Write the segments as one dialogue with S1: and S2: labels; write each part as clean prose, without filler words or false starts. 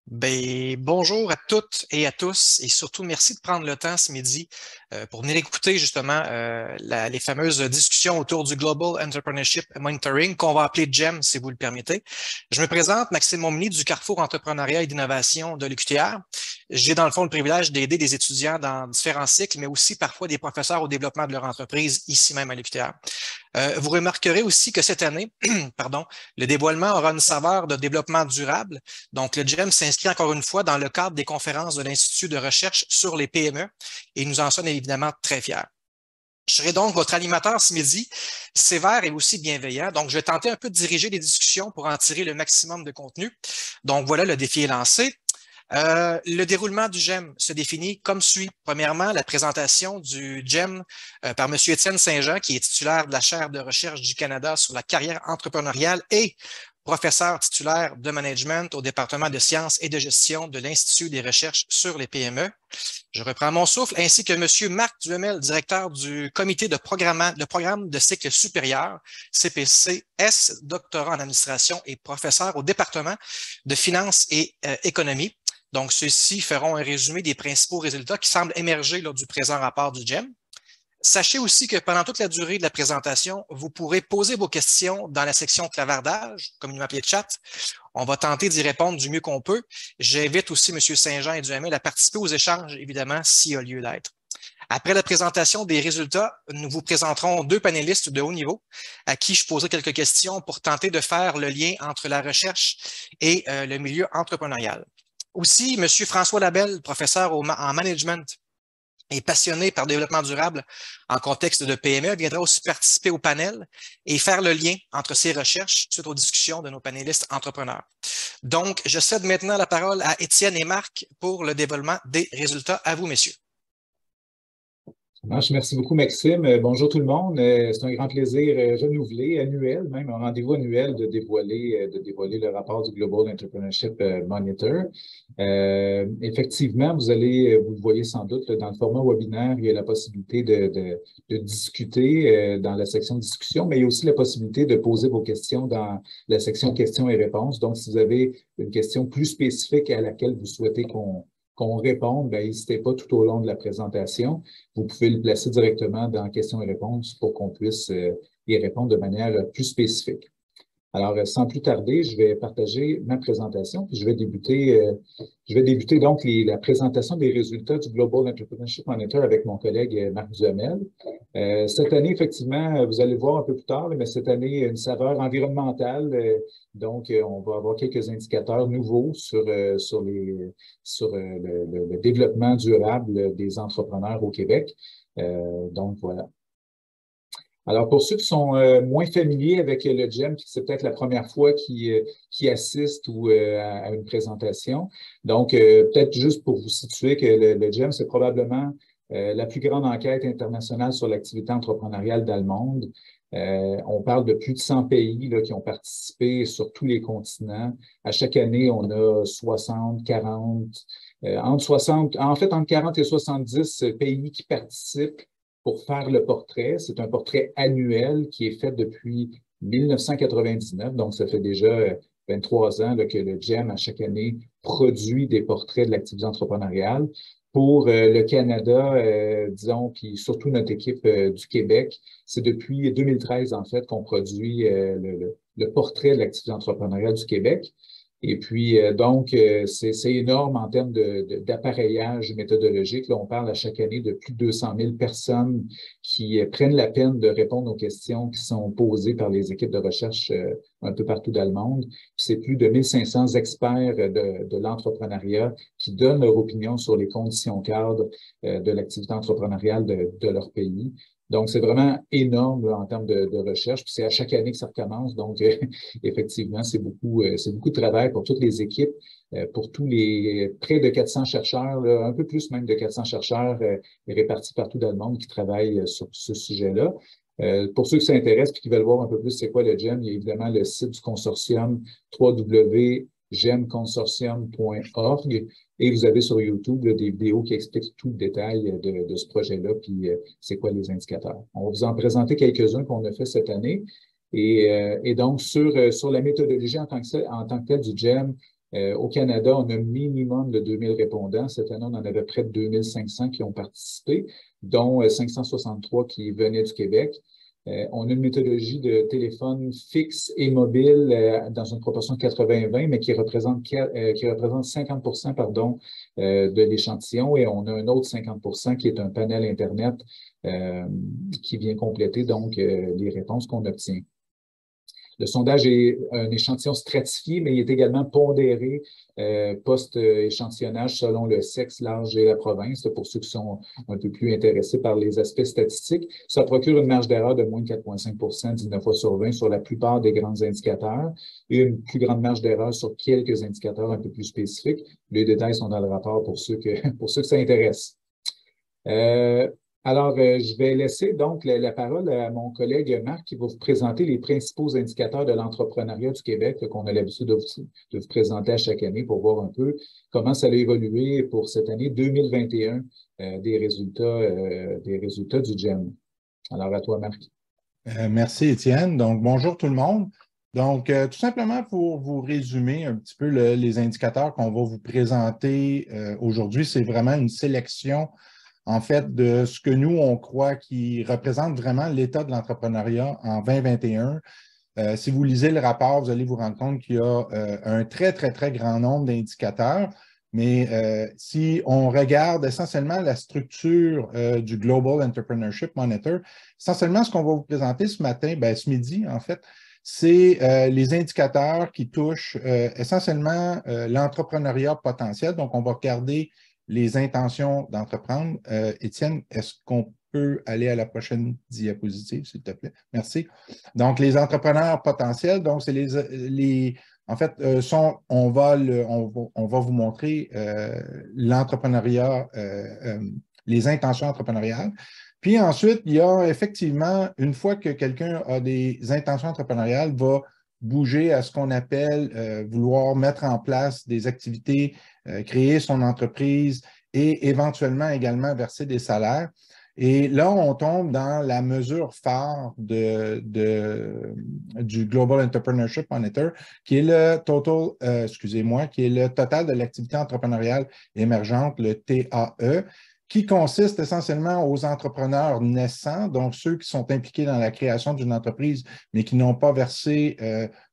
S1: Bonjour à toutes et à tous et surtout merci de prendre le temps ce midi pour venir écouter justement les fameuses discussions autour du Global Entrepreneurship Monitoring qu'on va appeler GEM si vous le permettez. Je me présente Maxime Momny du Carrefour Entrepreneuriat et d'Innovation de l'UQTR. J'ai dans le fond le privilège d'aider des étudiants dans différents cycles, mais aussi parfois des professeurs au développement de leur entreprise ici même à l'UQTR. Vous remarquerez aussi que cette année, pardon, le dévoilement aura une saveur de développement durable. Donc, le GEM s'inscrit encore une fois dans le cadre des conférences de l'Institut de recherche sur les PME et nous en sommes évidemment très fiers. Je serai donc votre animateur ce midi, sévère et aussi bienveillant. Donc, je vais tenter un peu de diriger les discussions pour en tirer le maximum de contenu. Donc, voilà, le défi est lancé. Le déroulement du GEM se définit comme suit. Premièrement, la présentation du GEM par M. Étienne Saint-Jean, qui est titulaire de la chaire de recherche du Canada sur la carrière entrepreneuriale et professeur titulaire de management au département de sciences et de gestion de l'Institut des recherches sur les PME. Je reprends mon souffle, ainsi que M. Marc Duhamel, directeur du comité de programme de cycle supérieur, CPCS, doctorat en administration et professeur au département de finances et économie. Donc, ceux-ci feront un résumé des principaux résultats qui semblent émerger lors du présent rapport du GEM. Sachez aussi que pendant toute la durée de la présentation, vous pourrez poser vos questions dans la section clavardage, comme il m'appelait chat. On va tenter d'y répondre du mieux qu'on peut. J'invite aussi M. Saint-Jean et Duhamel à participer aux échanges, évidemment, s'il y a lieu d'être. Après la présentation des résultats, nous vous présenterons deux panélistes de haut niveau à qui je poserai quelques questions pour tenter de faire le lien entre la recherche et le milieu entrepreneurial. Aussi, M. François Labelle, professeur en management et passionné par le développement durable en contexte de PME, viendra aussi participer au panel et faire le lien entre ses recherches suite aux discussions de nos panélistes entrepreneurs. Donc, je cède maintenant la parole à Étienne et Marc pour le dévoilement des résultats. À vous, messieurs.
S2: Merci beaucoup, Maxime. Bonjour tout le monde. C'est un grand plaisir renouvelé, annuel, même un rendez-vous annuel de dévoiler le rapport du Global Entrepreneurship Monitor. Effectivement, vous le voyez sans doute, là, dans le format webinaire, il y a la possibilité de discuter dans la section discussion, mais il y a aussi la possibilité de poser vos questions dans la section questions et réponses. Donc, si vous avez une question plus spécifique à laquelle vous souhaitez qu'on réponde, n'hésitez pas tout au long de la présentation. Vous pouvez le placer directement dans questions et réponses pour qu'on puisse y répondre de manière plus spécifique. Alors, sans plus tarder, je vais partager ma présentation, puis je vais débuter donc la présentation des résultats du Global Entrepreneurship Monitor avec mon collègue Marc Duhamel. Cette année, effectivement, vous allez le voir un peu plus tard, mais cette année, une saveur environnementale. Donc, on va avoir quelques indicateurs nouveaux sur le développement durable des entrepreneurs au Québec. Donc, voilà. Alors, pour ceux qui sont moins familiers avec le GEM, puis que c'est peut-être la première fois qui assistent à une présentation, donc peut-être juste pour vous situer que le GEM, c'est probablement la plus grande enquête internationale sur l'activité entrepreneuriale dans le monde. On parle de plus de 100 pays là, qui ont participé sur tous les continents. À chaque année, on a 60, 40, entre 40 et 70 pays qui participent pour faire le portrait. C'est un portrait annuel qui est fait depuis 1999, donc ça fait déjà 23 ans là, que le GEM, à chaque année, produit des portraits de l'activité entrepreneuriale. Pour le Canada, disons, puis surtout notre équipe du Québec, c'est depuis 2013, en fait, qu'on produit le portrait de l'activité entrepreneuriale du Québec. Et puis, c'est énorme en termes d'appareillage méthodologique. Là, on parle à chaque année de plus de 200 000 personnes qui prennent la peine de répondre aux questions qui sont posées par les équipes de recherche un peu partout dans le monde. C'est plus de 1500 experts de l'entrepreneuriat qui donnent leur opinion sur les conditions cadres de l'activité entrepreneuriale de leur pays. Donc, c'est vraiment énorme là, en termes de recherche. Puis c'est à chaque année que ça recommence. Donc, effectivement, c'est beaucoup de travail pour toutes les équipes, pour tous les près de 400 chercheurs, là, un peu plus même de 400 chercheurs répartis partout dans le monde qui travaillent sur ce sujet-là. Pour ceux qui s'intéressent et qui veulent voir un peu plus c'est quoi le GEM, il y a évidemment le site du consortium www.gemconsortium.org et vous avez sur YouTube là, des vidéos qui expliquent tout le détail de ce projet-là puis c'est quoi les indicateurs. On va vous en présenter quelques-uns qu'on a fait cette année. Et donc, sur la méthodologie en tant que telle du GEM, Au Canada, on a minimum de 2000 répondants. Cette année, on en avait près de 2500 qui ont participé, dont 563 qui venaient du Québec. On a une méthodologie de téléphone fixe et mobile dans une proportion de 80-20, mais qui représente 50 pardon, de l'échantillon. Et on a un autre 50 qui est un panel Internet qui vient compléter donc les réponses qu'on obtient. Le sondage est un échantillon stratifié, mais il est également pondéré post-échantillonnage selon le sexe, l'âge et la province, pour ceux qui sont un peu plus intéressés par les aspects statistiques. Ça procure une marge d'erreur de moins de 4,5 19 fois sur 20 sur la plupart des grands indicateurs et une plus grande marge d'erreur sur quelques indicateurs un peu plus spécifiques. Les détails sont dans le rapport pour ceux que ça intéresse. Alors, je vais laisser donc la parole à mon collègue Marc qui va vous présenter les principaux indicateurs de l'entrepreneuriat du Québec qu'on a l'habitude de vous présenter à chaque année pour voir un peu comment ça a évolué pour cette année 2021 des résultats du GEM. Alors, à toi, Marc.
S3: Merci, Étienne. Donc, bonjour tout le monde. Donc, tout simplement pour vous résumer un petit peu les indicateurs qu'on va vous présenter aujourd'hui, c'est vraiment une sélection en fait, de ce que nous, on croit qui représente vraiment l'état de l'entrepreneuriat en 2021. Si vous lisez le rapport, vous allez vous rendre compte qu'il y a un très, très, très grand nombre d'indicateurs. Mais si on regarde essentiellement la structure du Global Entrepreneurship Monitor, essentiellement, ce qu'on va vous présenter ce matin, ce midi, en fait, c'est les indicateurs qui touchent essentiellement l'entrepreneuriat potentiel. Donc, on va regarder les intentions d'entreprendre. Étienne, est-ce qu'on peut aller à la prochaine diapositive, s'il te plaît? Merci. Donc, les entrepreneurs potentiels, donc, c'est en fait, on va vous montrer l'entrepreneuriat, les intentions entrepreneuriales. Puis ensuite, il y a effectivement, une fois que quelqu'un a des intentions entrepreneuriales, va bouger à ce qu'on appelle vouloir mettre en place des activités, créer son entreprise et éventuellement également verser des salaires. Et là, on tombe dans la mesure phare du Global Entrepreneurship Monitor, qui est le qui est le total de l'activité entrepreneuriale émergente, le TAE, qui consiste essentiellement aux entrepreneurs naissants, donc ceux qui sont impliqués dans la création d'une entreprise, mais qui n'ont pas versé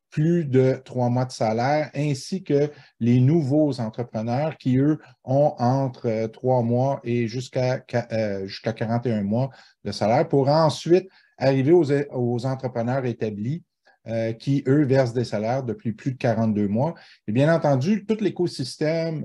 S3: plus de 3 mois de salaire, ainsi que les nouveaux entrepreneurs qui, eux, ont entre 3 mois et jusqu'à 41 mois de salaire pour ensuite arriver aux entrepreneurs établis qui, eux, versent des salaires depuis plus de 42 mois. Et bien entendu, tout l'écosystème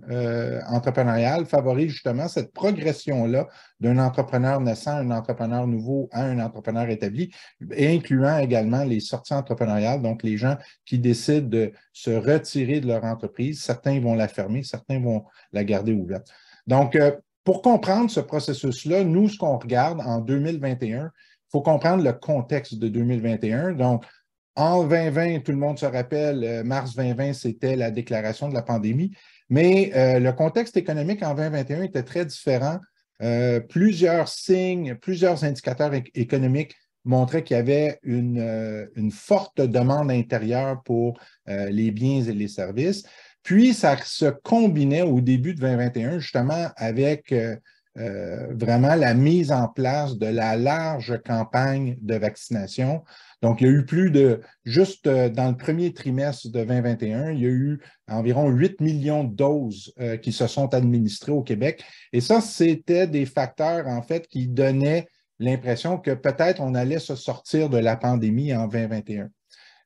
S3: entrepreneurial favorise justement cette progression-là d'un entrepreneur naissant à un entrepreneur nouveau à un entrepreneur établi, et incluant également les sorties entrepreneuriales, donc les gens qui décident de se retirer de leur entreprise. Certains vont la fermer, certains vont la garder ouverte. Donc, pour comprendre ce processus-là, nous, ce qu'on regarde en 2021, il faut comprendre le contexte de 2021. Donc, en 2020, tout le monde se rappelle, mars 2020, c'était la déclaration de la pandémie, mais le contexte économique en 2021 était très différent. Plusieurs signes, plusieurs indicateurs économiques montraient qu'il y avait une forte demande intérieure pour les biens et les services. Puis, ça se combinait au début de 2021 justement avec vraiment la mise en place de la large campagne de vaccination. Donc, il y a eu juste dans le premier trimestre de 2021, il y a eu environ 8 millions de doses qui se sont administrées au Québec. Et ça, c'était des facteurs, en fait, qui donnaient l'impression que peut-être on allait se sortir de la pandémie en 2021.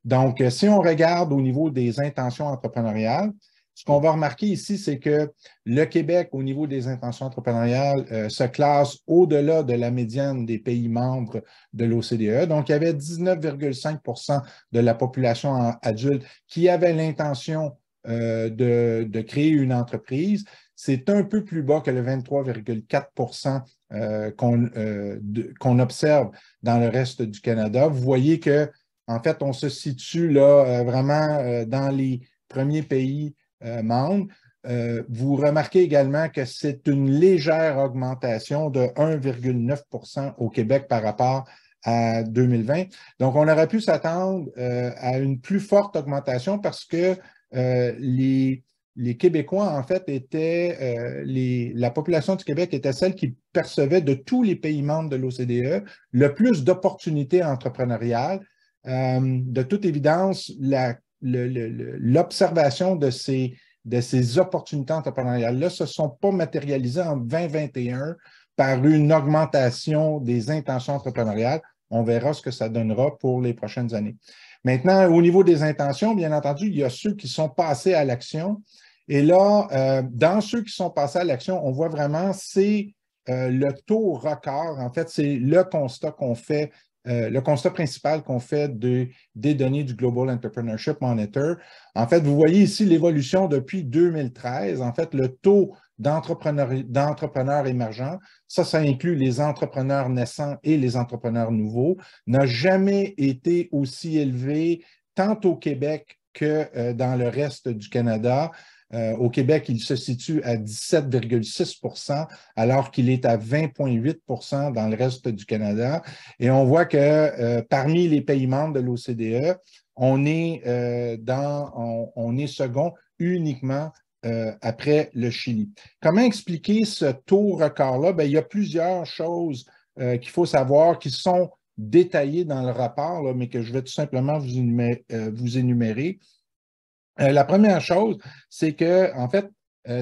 S3: Donc, si on regarde au niveau des intentions entrepreneuriales, ce qu'on va remarquer ici, c'est que le Québec, au niveau des intentions entrepreneuriales, se classe au-delà de la médiane des pays membres de l'OCDE. Donc, il y avait 19,5 de la population adulte qui avait l'intention de créer une entreprise. C'est un peu plus bas que le 23,4 qu'on observe dans le reste du Canada. Vous voyez que, en fait, on se situe là vraiment dans les premiers pays membres. Vous remarquez également que c'est une légère augmentation de 1,9 au Québec par rapport à 2020. Donc, on aurait pu s'attendre à une plus forte augmentation parce que les les Québécois, en fait, la population du Québec était celle qui percevait de tous les pays membres de l'OCDE le plus d'opportunités entrepreneuriales. De toute évidence, l'observation de ces opportunités entrepreneuriales-là ne se sont pas matérialisées en 2021 par une augmentation des intentions entrepreneuriales. On verra ce que ça donnera pour les prochaines années. Maintenant, au niveau des intentions, bien entendu, il y a ceux qui sont passés à l'action. Et là, dans ceux qui sont passés à l'action, on voit vraiment, c'est le taux record. En fait, c'est le constat qu'on fait, le constat principal qu'on fait des données du Global Entrepreneurship Monitor. En fait, vous voyez ici l'évolution depuis 2013. En fait, le taux d'entrepreneurs émergents, ça inclut les entrepreneurs naissants et les entrepreneurs nouveaux, n'a jamais été aussi élevé tant au Québec que dans le reste du Canada. Au Québec, il se situe à 17,6 % alors qu'il est à 20,8 % dans le reste du Canada. Et on voit que parmi les pays membres de l'OCDE, on est second uniquement après le Chili. Comment expliquer ce taux record-là? Bien, il y a plusieurs choses qu'il faut savoir qui sont détaillées dans le rapport, là, mais que je vais tout simplement vous énumérer. La première chose, c'est que, en fait,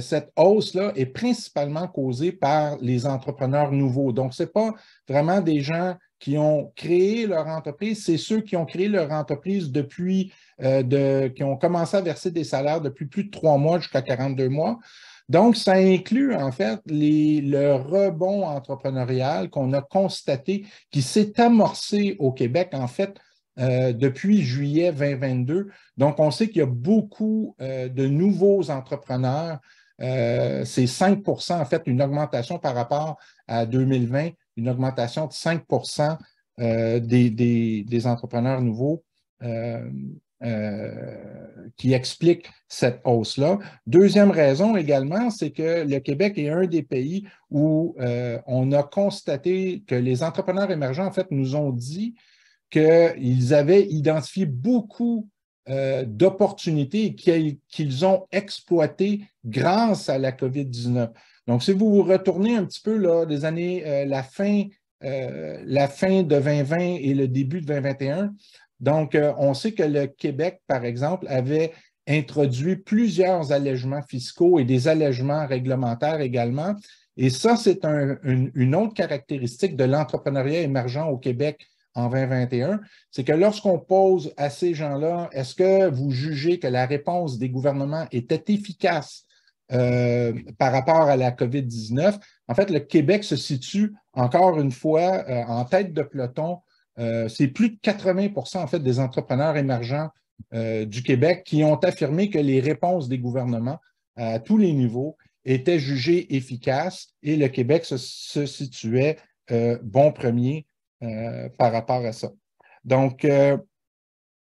S3: cette hausse-là est principalement causée par les entrepreneurs nouveaux. Donc, ce n'est pas vraiment des gens qui ont créé leur entreprise, c'est ceux qui ont créé leur entreprise depuis, qui ont commencé à verser des salaires depuis plus de 3 mois jusqu'à 42 mois. Donc, ça inclut, en fait, le rebond entrepreneurial qu'on a constaté qui s'est amorcé au Québec, en fait, depuis juillet 2022. Donc, on sait qu'il y a beaucoup de nouveaux entrepreneurs. C'est 5 % en fait, une augmentation par rapport à 2020, une augmentation de 5 % des entrepreneurs nouveaux qui expliquent cette hausse-là. Deuxième raison également, c'est que le Québec est un des pays où on a constaté que les entrepreneurs émergents, en fait, nous ont dit qu'ils avaient identifié beaucoup d'opportunités qu'ils ont exploitées grâce à la COVID-19. Donc, si vous vous retournez un petit peu là, des années, la fin de 2020 et le début de 2021, donc, on sait que le Québec, par exemple, avait introduit plusieurs allègements fiscaux et des allègements réglementaires également. Et ça, c'est une autre caractéristique de l'entrepreneuriat émergent au Québec en 2021, c'est que lorsqu'on pose à ces gens-là, est-ce que vous jugez que la réponse des gouvernements était efficace par rapport à la COVID-19? En fait, le Québec se situe encore une fois en tête de peloton. C'est plus de 80 % en fait des entrepreneurs émergents du Québec qui ont affirmé que les réponses des gouvernements à tous les niveaux étaient jugées efficaces et le Québec se situait bon premier par rapport à ça. Donc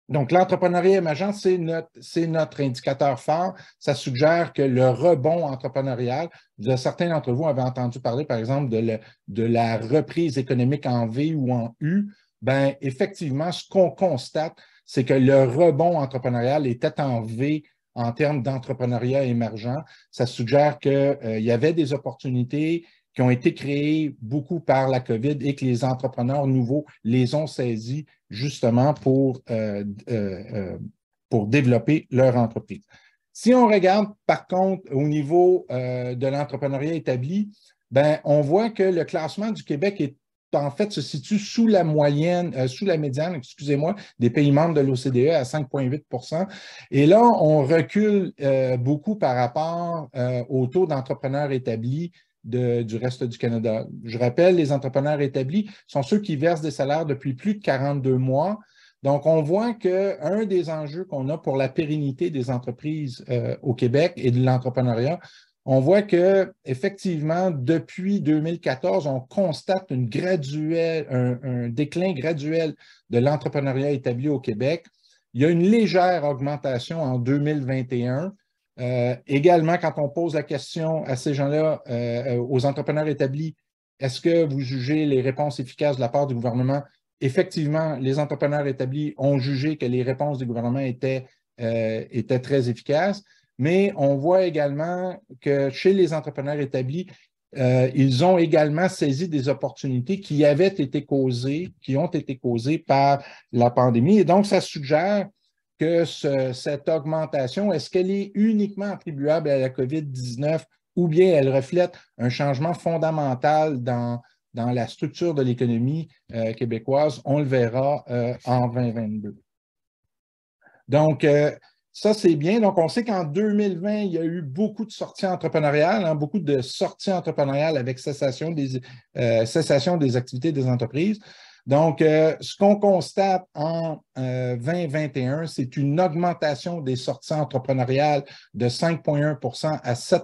S3: l'entrepreneuriat émergent, c'est notre indicateur phare. Ça suggère que le rebond entrepreneurial, certains d'entre vous avaient entendu parler, par exemple, de la reprise économique en V ou en U. Bien, effectivement, ce qu'on constate, c'est que le rebond entrepreneurial était en V en termes d'entrepreneuriat émergent. Ça suggère qu'il y avait des opportunités qui ont été créés beaucoup par la COVID et que les entrepreneurs nouveaux les ont saisis justement pour développer leur entreprise. Si on regarde, par contre, au niveau de l'entrepreneuriat établi, ben, on voit que le classement du Québec en fait, se situe sous la moyenne, sous la médiane, excusez-moi, des pays membres de l'OCDE à 5,8 %. Et là, on recule beaucoup par rapport au taux d'entrepreneurs établis du reste du Canada. Je rappelle, les entrepreneurs établis sont ceux qui versent des salaires depuis plus de 42 mois. Donc, on voit qu'un des enjeux qu'on a pour la pérennité des entreprises au Québec et de l'entrepreneuriat, on voit qu'effectivement, depuis 2014, on constate un déclin graduel de l'entrepreneuriat établi au Québec. Il y a une légère augmentation en 2021. Également, quand on pose la question à ces gens-là, aux entrepreneurs établis, est-ce que vous jugez les réponses efficaces de la part du gouvernement? Effectivement, les entrepreneurs établis ont jugé que les réponses du gouvernement étaient très efficaces. mais on voit également que chez les entrepreneurs établis, ils ont également saisi des opportunités qui ont été causées par la pandémie. Et donc, ça suggère que cette augmentation, est-ce qu'elle est uniquement attribuable à la COVID-19 ou bien elle reflète un changement fondamental dans la structure de l'économie québécoise? On le verra en 2022. Donc, ça, c'est bien. Donc, on sait qu'en 2020, il y a eu beaucoup de sorties entrepreneuriales, hein, beaucoup de sorties entrepreneuriales avec cessation des activités des entreprises. Donc, ce qu'on constate en 2021, c'est une augmentation des sorties entrepreneuriales de 5,1 à 7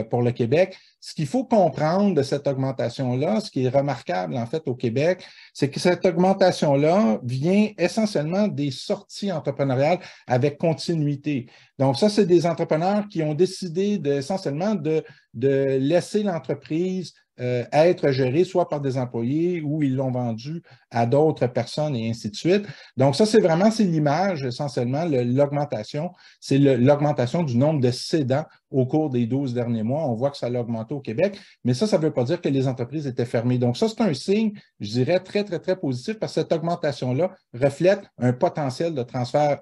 S3: pour le Québec. Ce qu'il faut comprendre de cette augmentation-là, ce qui est remarquable en fait au Québec, c'est que cette augmentation-là vient essentiellement des sorties entrepreneuriales avec continuité. Donc ça, c'est des entrepreneurs qui ont décidé essentiellement de laisser l'entreprise être gérée soit par des employés ou ils l'ont vendu à d'autres personnes et ainsi de suite. Donc ça, c'est l'image essentiellement, l'augmentation, c'est l'augmentation du nombre de cédants au cours des 12 derniers mois. On voit que ça a augmenté au Québec, mais ça ne veut pas dire que les entreprises étaient fermées. Donc ça, c'est un signe, je dirais, très, très, très positif parce que cette augmentation-là reflète un potentiel de transfert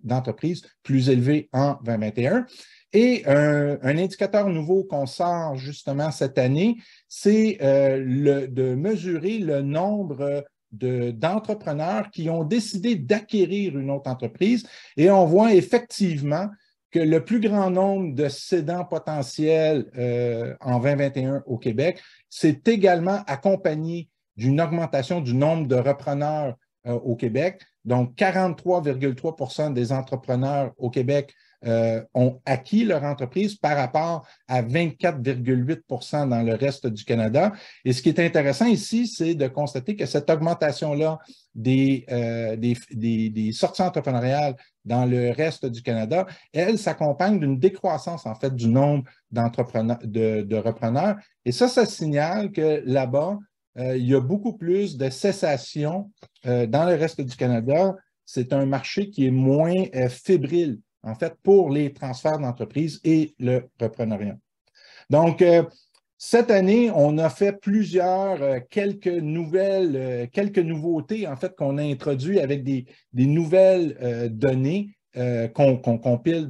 S3: d'entreprises plus élevé en 2021. Et un indicateur nouveau qu'on sort justement cette année, c'est de mesurer le nombre d'entrepreneurs qui ont décidé d'acquérir une autre entreprise. Et on voit effectivement que le plus grand nombre de cédants potentiels en 2021 au Québec, c'est également accompagné d'une augmentation du nombre de repreneurs au Québec. Donc, 43,3 des entrepreneurs au Québec ont acquis leur entreprise par rapport à 24,8 dans le reste du Canada. Et ce qui est intéressant ici, c'est de constater que cette augmentation-là des sorties entrepreneuriales dans le reste du Canada, elle s'accompagne d'une décroissance, en fait, du nombre de repreneurs. Et ça signale que là-bas, il y a beaucoup plus de cessations dans le reste du Canada. C'est un marché qui est moins fébrile, en fait, pour les transferts d'entreprises et le repreneuriat. Donc, cette année, on a fait quelques nouveautés, en fait, qu'on a introduites avec des nouvelles données qu'on compile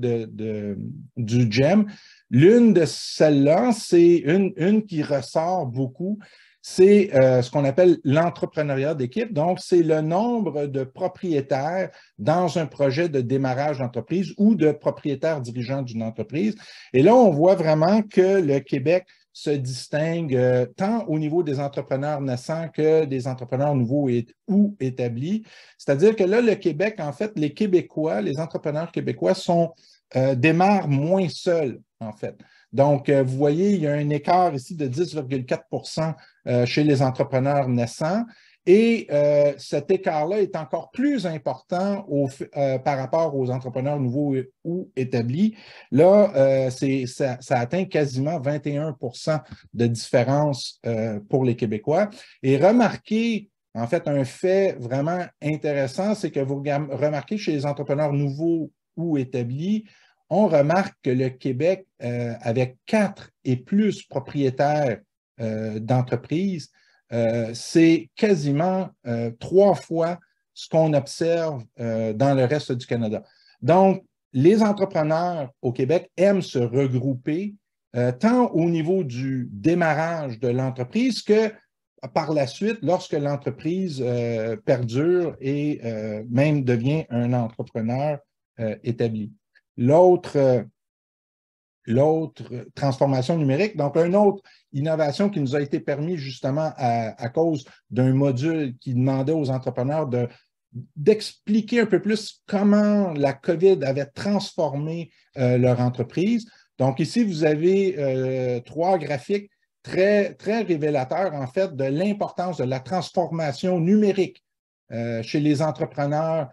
S3: du GEM. L'une de celles-là, c'est une qui ressort beaucoup, c'est ce qu'on appelle l'entrepreneuriat d'équipe. Donc, c'est le nombre de propriétaires dans un projet de démarrage d'entreprise ou de propriétaires dirigeants d'une entreprise. Et là, on voit vraiment que le Québec se distingue tant au niveau des entrepreneurs naissants que des entrepreneurs nouveaux ou établis. C'est-à-dire que là, le Québec, en fait, les Québécois, les entrepreneurs québécois démarrent moins seuls, en fait. Donc, vous voyez, il y a un écart ici de 10,4 chez les entrepreneurs naissants. Et cet écart-là est encore plus important par rapport aux entrepreneurs nouveaux ou établis. Là, ça atteint quasiment 21 de différence pour les Québécois. Et remarquez, en fait, un fait vraiment intéressant, c'est que vous remarquez chez les entrepreneurs nouveaux ou établis, on remarque que le Québec, avec 4 et plus propriétaires d'entreprises, c'est quasiment 3 fois ce qu'on observe dans le reste du Canada. Donc, les entrepreneurs au Québec aiment se regrouper tant au niveau du démarrage de l'entreprise que par la suite, lorsque l'entreprise perdure et même devient un entrepreneur établi. L'autre transformation numérique, donc une autre innovation qui nous a été permise justement à cause d'un module qui demandait aux entrepreneurs d'expliquer un peu plus comment la COVID avait transformé leur entreprise. Donc ici, vous avez 3 graphiques très, très révélateurs en fait de l'importance de la transformation numérique chez les entrepreneurs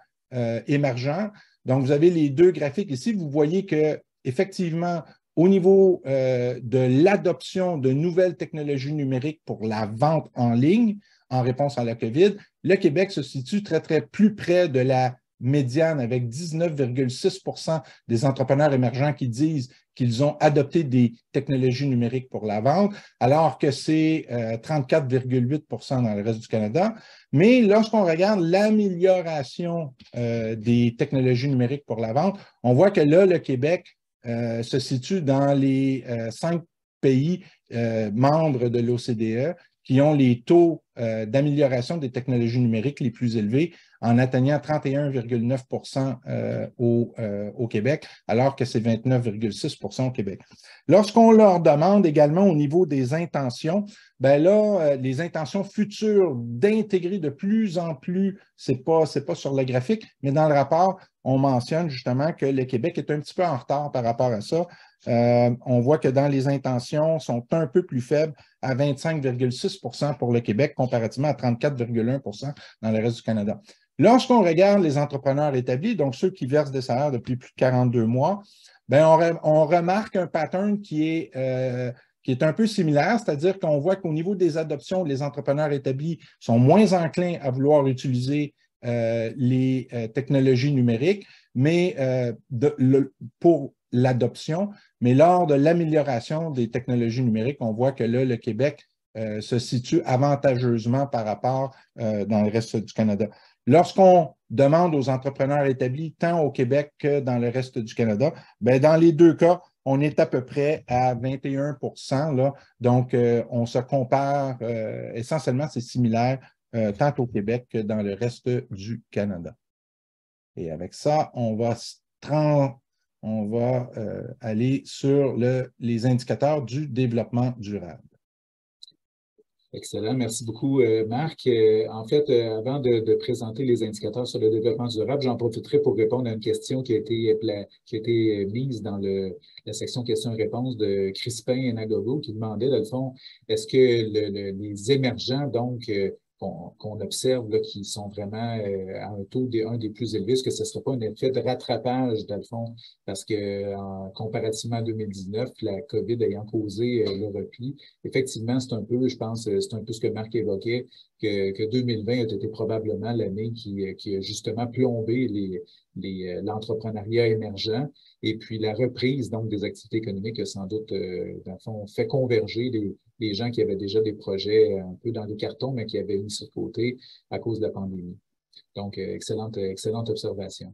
S3: émergents. Donc, vous avez les 2 graphiques ici. Vous voyez qu'effectivement, au niveau de l'adoption de nouvelles technologies numériques pour la vente en ligne en réponse à la COVID, le Québec se situe très, très plus près de la médiane avec 19,6 des entrepreneurs émergents qui disent qu'ils ont adopté des technologies numériques pour la vente, alors que c'est 34,8 dans le reste du Canada. Mais lorsqu'on regarde l'amélioration des technologies numériques pour la vente, on voit que là, le Québec se situe dans les 5 pays membres de l'OCDE qui ont les taux d'amélioration des technologies numériques les plus élevés, en atteignant 31,9 au Québec, alors que c'est 29,6 au Québec. Lorsqu'on leur demande également au niveau des intentions, ben là, les intentions futures d'intégrer de plus en plus, c'est pas sur le graphique, mais dans le rapport, on mentionne justement que le Québec est un petit peu en retard par rapport à ça. On voit que dans les intentions sont un peu plus faibles à 25,6 pour le Québec, comparativement à 34,1 dans le reste du Canada. Lorsqu'on regarde les entrepreneurs établis, donc ceux qui versent des salaires depuis plus de 42 mois, bien, on remarque un pattern qui est un peu similaire, c'est-à-dire qu'on voit qu'au niveau des adoptions, les entrepreneurs établis sont moins enclins à vouloir utiliser les technologies numériques, mais pour l'adoption, mais lors de l'amélioration des technologies numériques, on voit que là, le Québec se situe avantageusement par rapport dans le reste du Canada. Lorsqu'on demande aux entrepreneurs établis, tant au Québec que dans le reste du Canada, bien, dans les deux cas, on est à peu près à 21 là. Donc, on se compare essentiellement, c'est similaire tant au Québec que dans le reste du Canada. Et avec ça, on va aller sur les indicateurs du développement durable.
S2: Excellent. Merci beaucoup, Marc. En fait, avant de présenter les indicateurs sur le développement durable, j'en profiterai pour répondre à une question qui a été mise dans la section questions-réponses de Crispin Enagogo qui demandait, dans le fond, est-ce que les émergents, donc, qu'on observe, là, qui sont vraiment à un taux un des plus élevés, est-ce que ce ne serait pas un effet de rattrapage, dans le fond, parce que comparativement à 2019, la COVID ayant causé le repli, effectivement, c'est un peu, je pense, c'est un peu ce que Marc évoquait, que 2020 a été probablement l'année qui a justement plombé l'entrepreneuriat émergent et puis la reprise donc des activités économiques a sans doute, dans le fond, fait converger les gens qui avaient déjà des projets un peu dans les cartons, mais qui avaient mis sur le côté à cause de la pandémie. Donc, excellente observation.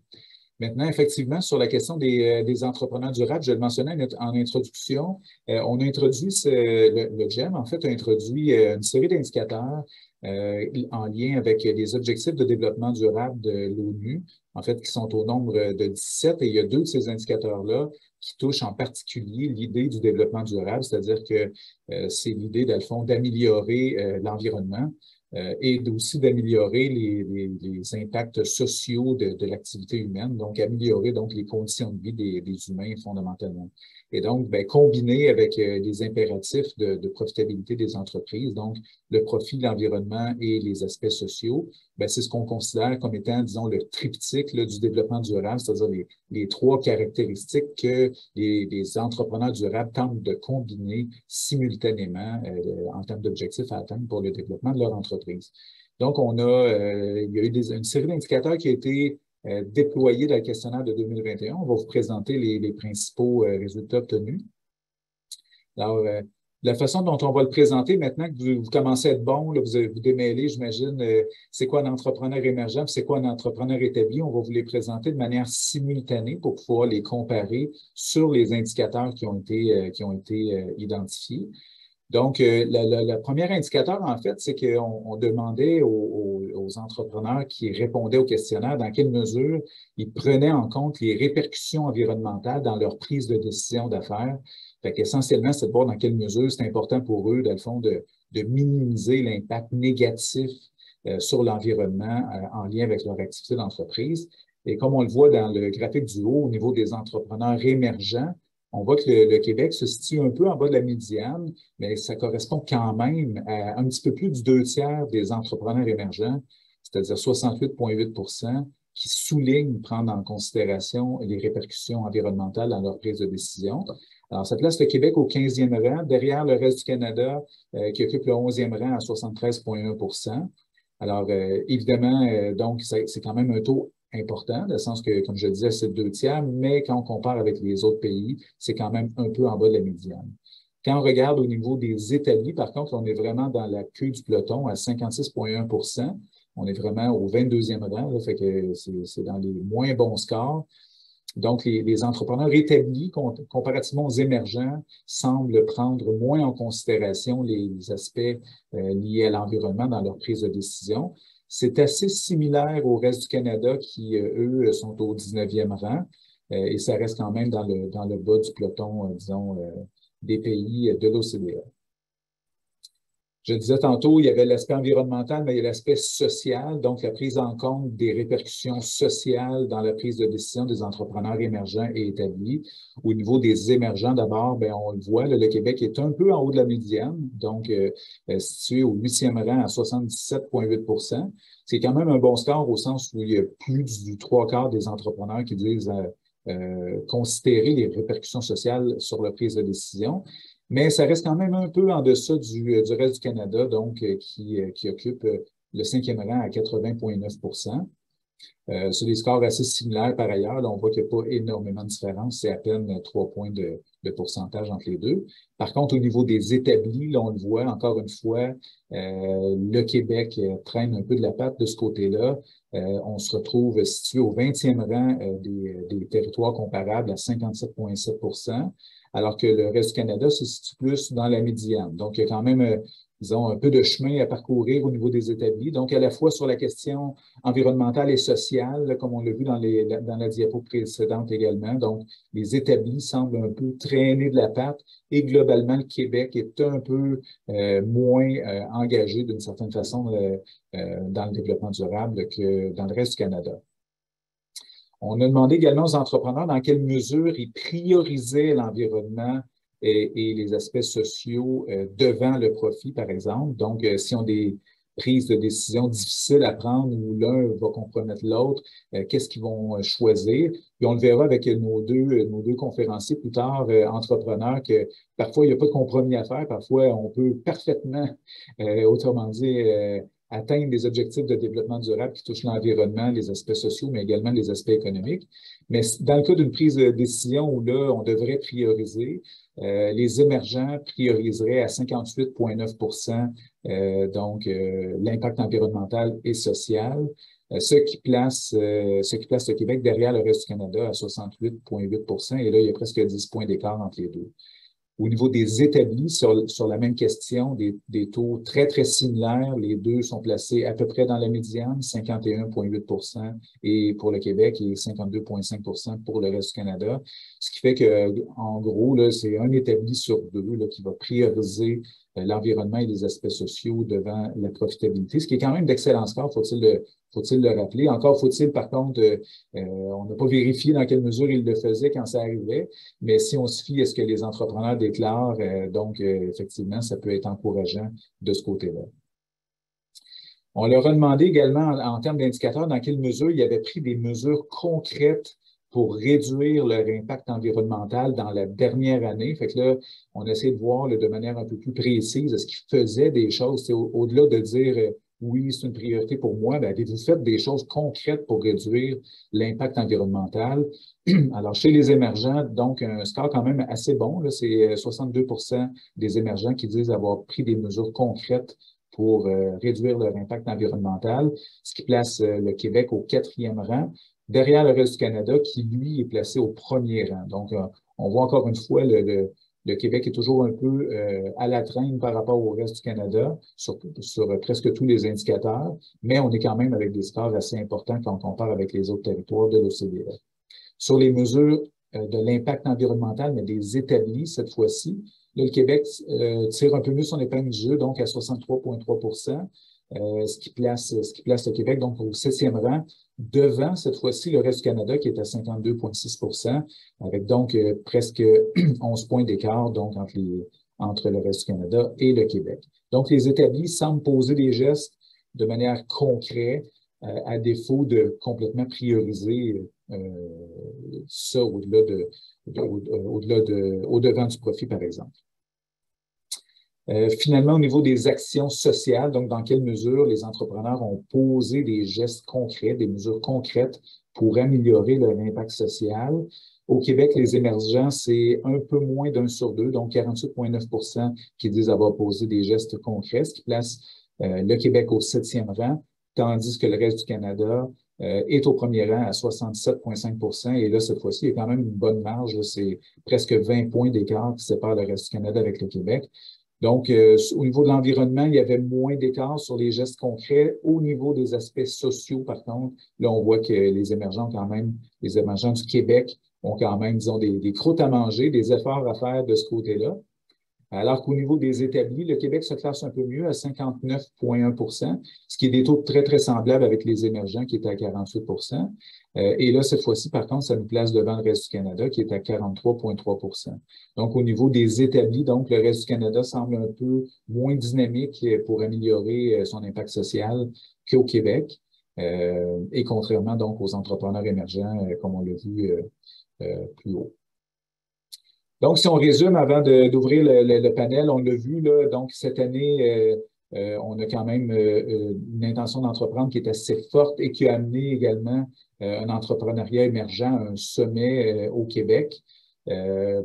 S2: Maintenant, effectivement, sur la question des entrepreneurs durables, je le mentionnais en introduction, on a introduit le GEM, en fait, a introduit une série d'indicateurs en lien avec les objectifs de développement durable de l'ONU, en fait, qui sont au nombre de 17, et il y a 2 de ces indicateurs-là qui touchent en particulier l'idée du développement durable, c'est-à-dire que c'est l'idée, dans le fond, d'améliorer l'environnement et aussi d'améliorer les impacts sociaux de l'activité humaine, donc améliorer donc les conditions de vie des humains fondamentalement. Et donc, ben, combiner avec les impératifs de profitabilité des entreprises, donc le profit, l'environnement et les aspects sociaux, ben, c'est ce qu'on considère comme étant, disons, le triptyque là, du développement durable, c'est-à-dire les 3 caractéristiques que les entrepreneurs durables tentent de combiner simultanément en termes d'objectifs à atteindre pour le développement de leur entreprise. Donc, il y a eu une série d'indicateurs qui a été déployés dans le questionnaire de 2021. On va vous présenter les principaux résultats obtenus. Alors, la façon dont on va le présenter, maintenant que vous commencez à être bon, là, vous démêlez, j'imagine, c'est quoi un entrepreneur émergent, c'est quoi un entrepreneur établi. On va vous les présenter de manière simultanée pour pouvoir les comparer sur les indicateurs qui ont été identifiés. Donc, le premier indicateur, en fait, c'est qu'on demandait aux entrepreneurs qui répondaient au questionnaire dans quelle mesure ils prenaient en compte les répercussions environnementales dans leur prise de décision d'affaires. Fait qu'essentiellement, c'est de voir dans quelle mesure c'est important pour eux, dans le fond, de minimiser l'impact négatif sur l'environnement en lien avec leur activité d'entreprise. Et comme on le voit dans le graphique du haut, au niveau des entrepreneurs émergents, on voit que le Québec se situe un peu en bas de la médiane, mais ça correspond quand même à un petit peu plus du 2/3 des entrepreneurs émergents, c'est-à-dire 68,8 qui soulignent prendre en considération les répercussions environnementales dans leur prise de décision. Alors, ça place le Québec au 15e rang, derrière le reste du Canada, qui occupe le 11e rang à 73,1 Alors, évidemment, donc, c'est quand même un taux important, dans le sens que, comme je le disais, c'est 2 tiers, mais quand on compare avec les autres pays, c'est quand même un peu en bas de la médiane. Quand on regarde au niveau des établis, par contre, on est vraiment dans la queue du peloton à 56,1 %. On est vraiment au 22e rang, là, fait que c'est dans les moins bons scores. Donc, les entrepreneurs établis, comparativement aux émergents, semblent prendre moins en considération les aspects liés à l'environnement dans leur prise de décision. C'est assez similaire au reste du Canada qui, eux, sont au 19e rang et ça reste quand même dans le bas du peloton, disons, des pays de l'OCDE. Je disais tantôt, il y avait l'aspect environnemental, mais il y a l'aspect social, donc la prise en compte des répercussions sociales dans la prise de décision des entrepreneurs émergents et établis. Au niveau des émergents, d'abord, ben, on le voit, là, le Québec est un peu en haut de la médiane, donc situé au 8e rang à 77,8 %. C'est quand même un bon score au sens où il y a plus du 3/4 des entrepreneurs qui disent considérer les répercussions sociales sur la prise de décision. Mais ça reste quand même un peu en deçà du reste du Canada, donc qui occupe le 5e rang à 80,9 %. C'est des scores assez similaires par ailleurs. Là, on voit qu'il n'y a pas énormément de différence. C'est à peine 3 points de pourcentage entre les deux. Par contre, au niveau des établis, là, on le voit encore une fois, le Québec traîne un peu de la patte de ce côté-là. On se retrouve situé au 20e rang des territoires comparables à 57,7 %, alors que le reste du Canada se situe plus dans la médiane. Donc, il y a quand même, disons, un peu de chemin à parcourir au niveau des établis. Donc, à la fois sur la question environnementale et sociale, là, comme on l'a vu dans la diapo précédente également. Donc, les établis semblent un peu traîner de la patte et globalement, le Québec est un peu moins engagé d'une certaine façon dans le développement durable que dans le reste du Canada. On a demandé également aux entrepreneurs dans quelle mesure ils priorisaient l'environnement et les aspects sociaux devant le profit, par exemple. Donc, si on a des prises de décision difficiles à prendre où l'un va compromettre l'autre, qu'est-ce qu'ils vont choisir? Puis on le verra avec nos deux conférenciers plus tard, entrepreneurs, que parfois, il n'y a pas de compromis à faire. Parfois, on peut parfaitement, autrement dit, atteindre des objectifs de développement durable qui touchent l'environnement, les aspects sociaux, mais également les aspects économiques. Mais dans le cas d'une prise de décision où là, on devrait prioriser, les émergents prioriseraient à 58,9 % donc l'impact environnemental et social, ce qui place le Québec derrière le reste du Canada à 68,8 %. Et là, il y a presque 10 points d'écart entre les deux. Au niveau des établis, sur la même question, des taux très, très similaires. Les deux sont placés à peu près dans la médiane, 51,8 % et pour le Québec et 52,5 % pour le reste du Canada. Ce qui fait que, en gros, là, c'est un établi sur deux là, qui va prioriser l'environnement et les aspects sociaux devant la profitabilité, ce qui est quand même d'excellents scores, faut-il le rappeler. Encore faut-il, par contre, on n'a pas vérifié dans quelle mesure ils le faisaient quand ça arrivait, mais si on se fie à ce que les entrepreneurs déclarent, donc effectivement, ça peut être encourageant de ce côté-là. On leur a demandé également, en termes d'indicateurs, dans quelle mesure ils avaient pris des mesures concrètes pour réduire leur impact environnemental dans la dernière année. Fait que là, on essaie de voir là, de manière un peu plus précise, est-ce qu'ils faisaient des choses, au-delà de dire oui, c'est une priorité pour moi, bien, avez-vous fait des choses concrètes pour réduire l'impact environnemental? Alors, chez les émergents, donc, un score quand même assez bon, là, c'est 62 % des émergents qui disent avoir pris des mesures concrètes pour réduire leur impact environnemental, ce qui place le Québec au 4e rang, derrière le reste du Canada, qui, lui, est placé au 1er rang. Donc, on voit encore une fois, le Québec est toujours un peu à la traîne par rapport au reste du Canada sur presque tous les indicateurs, mais on est quand même avec des scores assez importants quand on compare avec les autres territoires de l'OCDE. Sur les mesures de l'impact environnemental, mais des établis cette fois-ci, là, le Québec tire un peu mieux son épingle du jeu, donc à 63,3 %, ce qui place le Québec donc au 7e rang, devant cette fois-ci le reste du Canada qui est à 52,6 %, avec donc presque 11 points d'écart donc entre le reste du Canada et le Québec. Donc, les établis semblent poser des gestes de manière concrète, à défaut de complètement prioriser ça au-devant du profit, par exemple. Finalement, au niveau des actions sociales, donc dans quelle mesure les entrepreneurs ont posé des gestes concrets, des mesures concrètes pour améliorer leur impact social. Au Québec, les émergents, c'est un peu moins d'1 sur 2, donc 48,9 % qui disent avoir posé des gestes concrets, ce qui place le Québec au 7e rang, tandis que le reste du Canada est au premier rang à 67,5 %. Et là, cette fois-ci, il y a quand même une bonne marge. C'est presque 20 points d'écart qui séparent le reste du Canada avec le Québec. Donc, au niveau de l'environnement, il y avait moins d'écart sur les gestes concrets. Au niveau des aspects sociaux, par contre, là, on voit que les émergents du Québec ont quand même, disons, des croûtes à manger, des efforts à faire de ce côté-là. Alors qu'au niveau des établis, le Québec se classe un peu mieux à 59,1 %, ce qui est des taux très, très semblables avec les émergents qui étaient à 48 %. Et là, cette fois-ci, par contre, ça nous place devant le reste du Canada qui est à 43,3 %. Donc, au niveau des établis, donc, le reste du Canada semble un peu moins dynamique pour améliorer son impact social qu'au Québec. Et contrairement donc aux entrepreneurs émergents, comme on l'a vu plus haut. Donc, si on résume avant d'ouvrir le panel, on l'a vu, là, donc cette année, on a quand même une intention d'entreprendre qui est assez forte et qui a amené également un entrepreneuriat émergent à un sommet au Québec.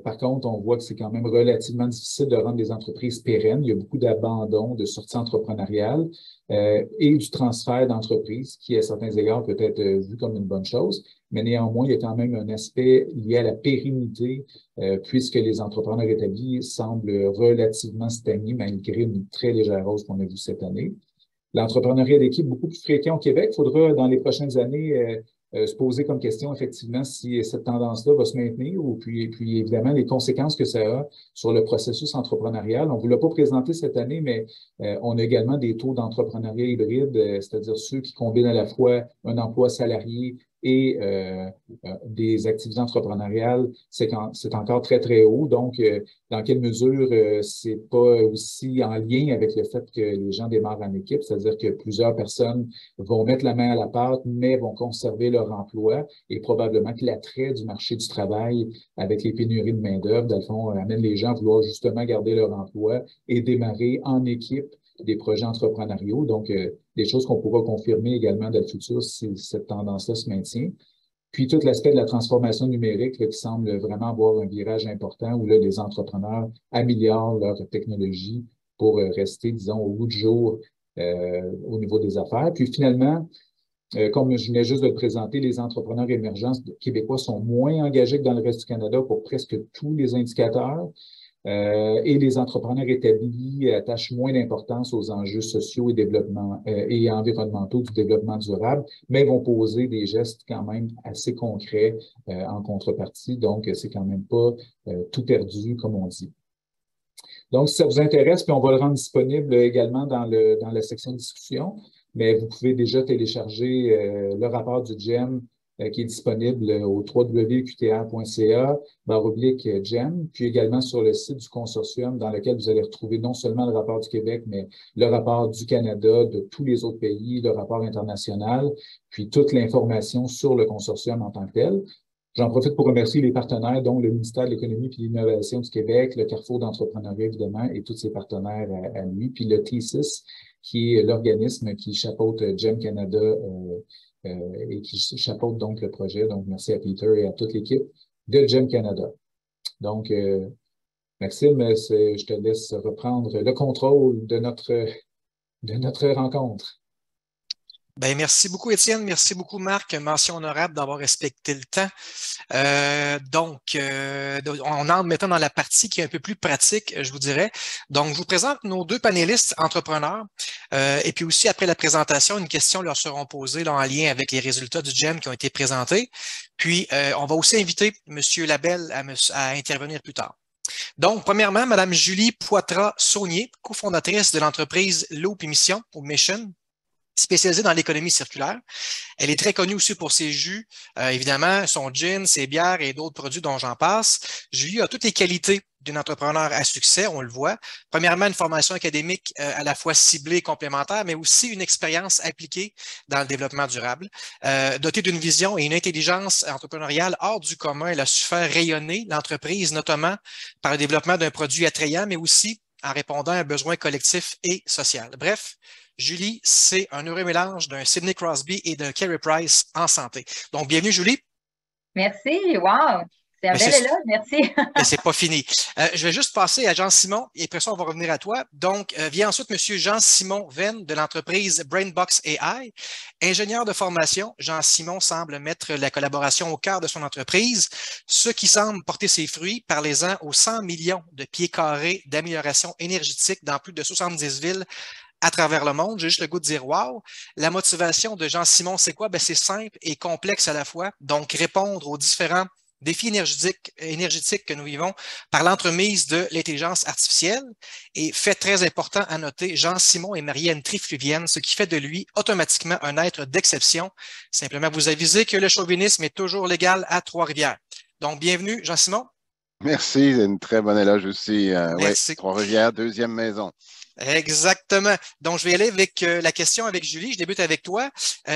S2: Par contre, on voit que c'est quand même relativement difficile de rendre des entreprises pérennes. Il y a beaucoup d'abandon, de sorties entrepreneuriales et du transfert d'entreprises qui, à certains égards, peut être vu comme une bonne chose. Mais néanmoins, il y a quand même un aspect lié à la pérennité, puisque les entrepreneurs établis semblent relativement stagnés malgré une très légère hausse qu'on a vue cette année. L'entrepreneuriat d'équipe beaucoup plus fréquent au Québec. Il faudra, dans les prochaines années, se poser comme question, effectivement, si cette tendance-là va se maintenir ou puis évidemment, les conséquences que ça a sur le processus entrepreneurial. On ne vous l'a pas présenté cette année, mais on a également des taux d'entrepreneuriat hybride, c'est-à-dire ceux qui combinent à la fois un emploi salarié et des activités entrepreneuriales, c'est encore très, très haut. Donc, dans quelle mesure c'est pas aussi en lien avec le fait que les gens démarrent en équipe, c'est-à-dire que plusieurs personnes vont mettre la main à la pâte, mais vont conserver leur emploi et probablement que l'attrait du marché du travail avec les pénuries de main-d'œuvre, dans le fond, amène les gens à vouloir justement garder leur emploi et démarrer en équipe des projets entrepreneuriaux. Donc, des choses qu'on pourra confirmer également dans le futur si cette tendance-là se maintient. Puis, tout l'aspect de la transformation numérique là, qui semble vraiment avoir un virage important où là, les entrepreneurs améliorent leur technologie pour rester, disons, au bout du jour au niveau des affaires. Puis, finalement, comme je venais juste de le présenter, les entrepreneurs émergents québécois sont moins engagés que dans le reste du Canada pour presque tous les indicateurs. Et les entrepreneurs établis attachent moins d'importance aux enjeux sociaux et environnementaux du développement durable, mais vont poser des gestes quand même assez concrets en contrepartie. Donc, c'est quand même pas tout perdu, comme on dit. Donc, si ça vous intéresse, puis on va le rendre disponible également dans la section discussion, mais vous pouvez déjà télécharger le rapport du GEM qui est disponible au www.qtr.ca/GEM, puis également sur le site du consortium dans lequel vous allez retrouver non seulement le rapport du Québec, mais le rapport du Canada, de tous les autres pays, le rapport international, puis toute l'information sur le consortium en tant que tel. J'en profite pour remercier les partenaires, dont le ministère de l'Économie et de l'Innovation du Québec, le Carrefour d'entrepreneuriat, évidemment, et tous ses partenaires à lui, puis le Thesis, qui est l'organisme qui chapeaute GEM Canada et qui chapeaute donc le projet. Donc, merci à Peter et à toute l'équipe de GEM Canada. Donc, Maxime, je te laisse reprendre le contrôle de notre rencontre.
S1: Ben, merci beaucoup, Étienne. Merci beaucoup, Marc. Mention honorable d'avoir respecté le temps. On entre maintenant dans la partie qui est un peu plus pratique, je vous dirais. Donc, je vous présente nos deux panélistes entrepreneurs. Et puis aussi, après la présentation, une question leur seront posées là, en lien avec les résultats du GEM qui ont été présentés. Puis, on va aussi inviter M. Labelle à intervenir plus tard. Donc, premièrement, Mme Julie Poitras-Saunier, cofondatrice de l'entreprise Loop Mission ou Mission, spécialisée dans l'économie circulaire. Elle est très connue aussi pour ses jus, évidemment, son gin, ses bières et d'autres produits dont j'en passe. Julie a toutes les qualités d'une entrepreneur à succès, on le voit. Premièrement, une formation académique à la fois ciblée et complémentaire, mais aussi une expérience appliquée dans le développement durable. Dotée d'une vision et une intelligence entrepreneuriale hors du commun, elle a su faire rayonner l'entreprise, notamment par le développement d'un produit attrayant, mais aussi en répondant à un besoin collectif et social. Bref, Julie, c'est un heureux mélange d'un Sidney Crosby et d'un Carey Price en santé. Donc, bienvenue, Julie.
S4: Merci, wow! C'est un bel éloge, merci.
S1: Mais c'est pas fini. Je vais juste passer à Jean-Simon et après ça, on va revenir à toi. Donc, vient ensuite M. Jean-Simon Venn de l'entreprise Brainbox AI. Ingénieur de formation, Jean-Simon semble mettre la collaboration au cœur de son entreprise, ce qui semble porter ses fruits. Parlez-en aux 100 millions de pieds carrés d'amélioration énergétique dans plus de 70 villes à travers le monde. J'ai juste le goût de dire wow. La motivation de Jean-Simon, c'est quoi? Ben, c'est simple et complexe à la fois. Donc, répondre aux différents défis énergétiques que nous vivons par l'entremise de l'intelligence artificielle. Et fait très important à noter, Jean-Simon est marié à une trifluvienne, ce qui fait de lui automatiquement un être d'exception. Simplement vous aviser que le chauvinisme est toujours légal à Trois-Rivières. Donc, bienvenue, Jean-Simon.
S5: Merci, c'est une très bonne éloge aussi.
S1: Merci.
S5: Ouais, Trois-Rivières, deuxième maison.
S1: Exactement. Donc, je vais aller avec la question avec Julie. Je débute avec toi.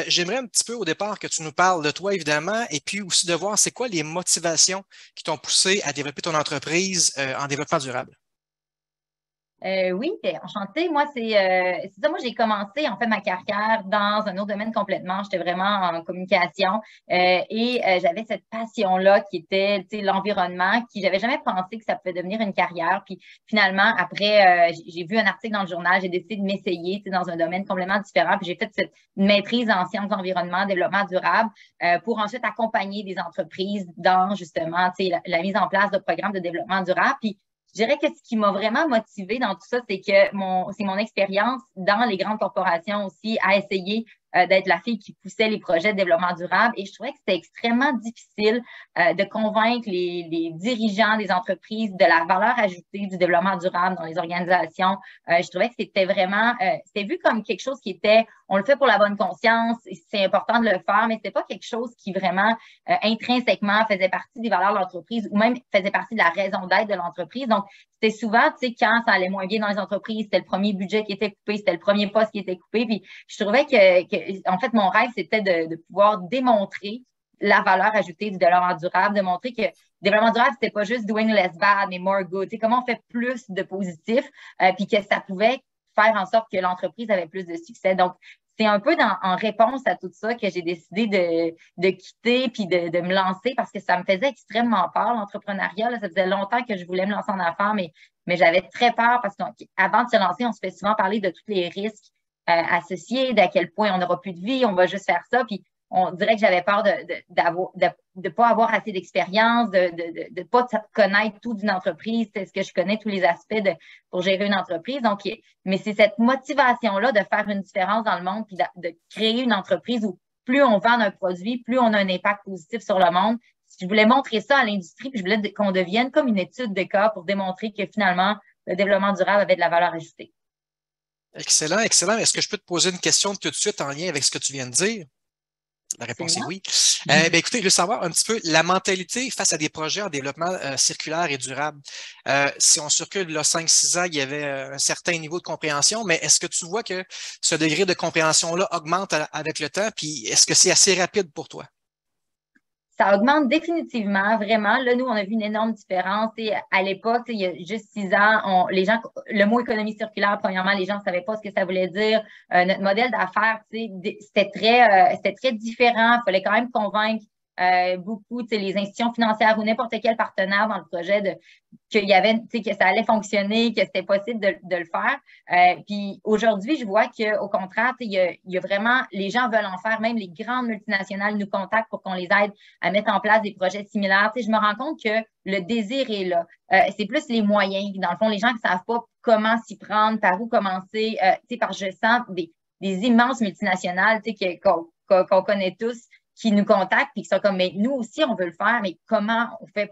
S1: J'aimerais un petit peu au départ que tu nous parles de toi, évidemment, et puis aussi de voir c'est quoi les motivations qui t'ont poussé à développer ton entreprise en développement durable.
S4: Oui, enchantée. Moi, c'est ça. Moi, j'ai commencé en fait ma carrière dans un autre domaine complètement. J'étais vraiment en communication et j'avais cette passion-là qui était l'environnement, qui j'avais jamais pensé que ça pouvait devenir une carrière. Puis finalement, après, j'ai vu un article dans le journal, j'ai décidé de m'essayer dans un domaine complètement différent. Puis j'ai fait cette maîtrise en sciences d'environnement, développement durable, pour ensuite accompagner des entreprises dans justement la mise en place de programmes de développement durable. Puis je dirais que ce qui m'a vraiment motivée dans tout ça, c'est que c'est mon expérience dans les grandes corporations aussi à essayer d'être la fille qui poussait les projets de développement durable. Et je trouvais que c'était extrêmement difficile de convaincre les dirigeants des entreprises de la valeur ajoutée du développement durable dans les organisations. Je trouvais que c'était vraiment, c'était vu comme quelque chose qui était, on le fait pour la bonne conscience, c'est important de le faire, mais c'était pas quelque chose qui vraiment intrinsèquement faisait partie des valeurs de l'entreprise ou même faisait partie de la raison d'être de l'entreprise. Donc, c'était souvent, tu sais, quand ça allait moins bien dans les entreprises, c'était le premier budget qui était coupé, c'était le premier poste qui était coupé. Puis, je trouvais que en fait, mon rêve, c'était de pouvoir démontrer la valeur ajoutée du développement durable, de montrer que le développement durable, c'était pas juste doing less bad, mais more good. Tu sais, comment on fait plus de positif, puis que ça pouvait faire en sorte que l'entreprise avait plus de succès. Donc, c'est un peu en réponse à tout ça que j'ai décidé de quitter puis de me lancer parce que ça me faisait extrêmement peur, l'entrepreneuriat. Là, ça faisait longtemps que je voulais me lancer en affaires, mais j'avais très peur parce qu'avant de se lancer, on se fait souvent parler de tous les risques associés, d'à quel point on n'aura plus de vie, on va juste faire ça. Puis on dirait que j'avais peur de pas avoir assez d'expérience, de pas connaître tout d'une entreprise. Est-ce que je connais tous les aspects pour gérer une entreprise? Donc, mais c'est cette motivation-là de faire une différence dans le monde puis de créer une entreprise où plus on vend un produit, plus on a un impact positif sur le monde. Je voulais montrer ça à l'industrie puis je voulais qu'on devienne comme une étude de cas pour démontrer que finalement, le développement durable avait de la valeur ajoutée.
S1: Excellent, excellent. Est-ce que je peux te poser une question tout de suite en lien avec ce que tu viens de dire? La réponse est oui. Écoutez, je veux savoir un petit peu la mentalité face à des projets en développement circulaire et durable. Si on circule là 5-6 ans, il y avait un certain niveau de compréhension, mais est-ce que tu vois que ce degré de compréhension-là augmente avec le temps? Puis est-ce que c'est assez rapide pour toi?
S4: Ça augmente définitivement, vraiment. Là, nous, on a vu une énorme différence. Et à l'époque, il y a juste 6 ans, le mot économie circulaire, premièrement, les gens ne savaient pas ce que ça voulait dire. Notre modèle d'affaires, c'était très différent. Il fallait quand même convaincre beaucoup les institutions financières ou n'importe quel partenaire dans le projet que ça allait fonctionner, que c'était possible de le faire. Puis aujourd'hui, je vois qu'au contraire, il y a vraiment, les gens veulent en faire, même les grandes multinationales nous contactent pour qu'on les aide à mettre en place des projets similaires. Je me rends compte que le désir est là. C'est plus les moyens. Dans le fond, les gens qui ne savent pas comment s'y prendre, par où commencer, parce que je sens des immenses multinationales qu'on connaît tous, qui nous contactent et qui sont comme, mais nous aussi, on veut le faire, mais comment on fait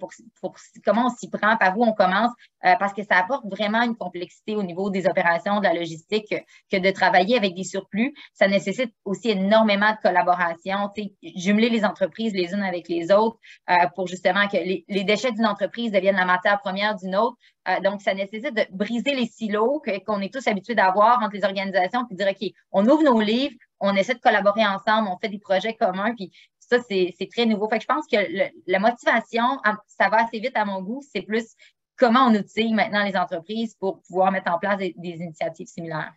S4: comment on s'y prend, par où on commence, parce que ça apporte vraiment une complexité au niveau des opérations, de la logistique, que de travailler avec des surplus. Ça nécessite aussi énormément de collaboration, jumeler les entreprises les unes avec les autres pour justement que les déchets d'une entreprise deviennent la matière première d'une autre. Donc, ça nécessite de briser les silos qu'on est tous habitués d'avoir entre les organisations, puis dire, OK, on ouvre nos livres, on essaie de collaborer ensemble, on fait des projets communs, puis ça, c'est très nouveau. Fait que je pense que la motivation, ça va assez vite à mon goût, c'est plus comment on outille maintenant les entreprises pour pouvoir mettre en place des initiatives similaires.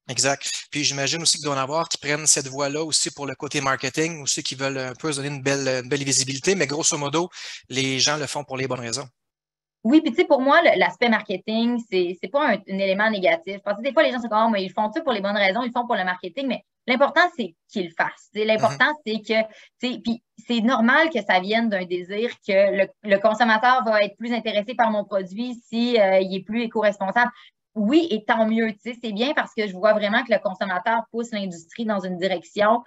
S1: Exact. Puis j'imagine aussi qu'il doit y en avoir qui prennent cette voie-là aussi pour le côté marketing, aussi qui veulent un peu se donner une belle visibilité, mais grosso modo, les gens le font pour les bonnes raisons.
S4: Oui, puis tu sais, pour moi, l'aspect marketing, c'est pas un élément négatif. Parce que des fois, les gens sont comme, oh, mais ils font ça pour les bonnes raisons, ils le font pour le marketing, mais l'important, c'est qu'ils le fassent. L'important, c'est que, tu sais, puis c'est normal que ça vienne d'un désir que le consommateur va être plus intéressé par mon produit si il est plus éco-responsable. Oui, et tant mieux, tu sais, c'est bien parce que je vois vraiment que le consommateur pousse l'industrie dans une direction,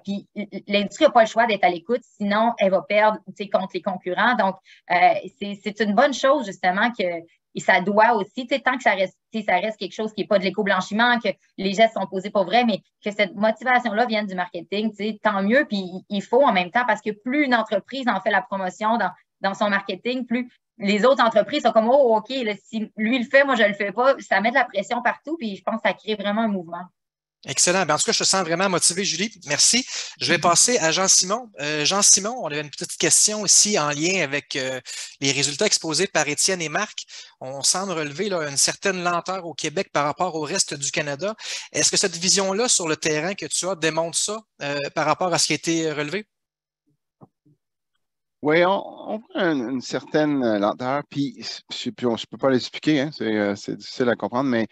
S4: puis l'industrie n'a pas le choix d'être à l'écoute, sinon elle va perdre, tu sais, contre les concurrents. Donc, c'est une bonne chose, justement, que et ça doit aussi, tu sais, tant que ça reste quelque chose qui n'est pas de l'éco-blanchiment, que les gestes sont posés pour vrai, mais que cette motivation-là vienne du marketing, tu sais, tant mieux. Puis il faut en même temps, parce que plus une entreprise en fait la promotion dans son marketing, plus les autres entreprises sont comme, oh, OK, là, si lui le fait, moi, je le fais pas. Ça met de la pression partout, puis je pense que ça crée vraiment un mouvement.
S1: Excellent. En tout cas, je te sens vraiment motivé, Julie. Merci. Je vais passer à Jean-Simon. Jean-Simon, on avait une petite question ici en lien avec les résultats exposés par Étienne et Marc. On semble relever là, une certaine lenteur au Québec par rapport au reste du Canada. Est-ce que cette vision-là sur le terrain que tu as démontre ça par rapport à ce qui a été relevé?
S5: Oui, on voit une certaine lenteur, puis je peux pas l'expliquer, hein, c'est difficile à comprendre, mais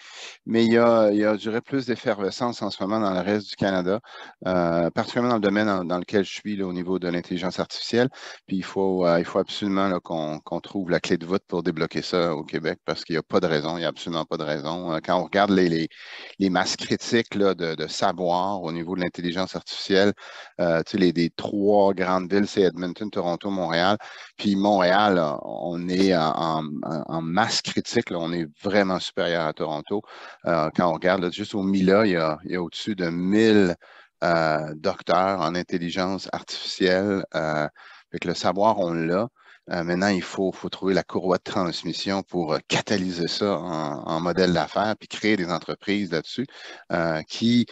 S5: il y a, je dirais, plus d'effervescence en ce moment dans le reste du Canada, particulièrement dans le domaine dans lequel je suis, là, au niveau de l'intelligence artificielle. Puis il faut absolument là, qu'on trouve la clé de voûte pour débloquer ça au Québec, parce qu'il n'y a pas de raison, il n'y a absolument pas de raison. Quand on regarde les masses critiques là, de savoir au niveau de l'intelligence artificielle, tu sais, les trois grandes villes, c'est Edmonton, Toronto, Montréal. Puis Montréal, là, on est en masse critique, là, on est vraiment supérieur à Toronto. Quand on regarde là, juste au MILA, il y a au-dessus de 1000 docteurs en intelligence artificielle. Fait que le savoir, on l'a. Maintenant, il faut trouver la courroie de transmission pour catalyser ça en modèle d'affaires puis créer des entreprises là-dessus qui,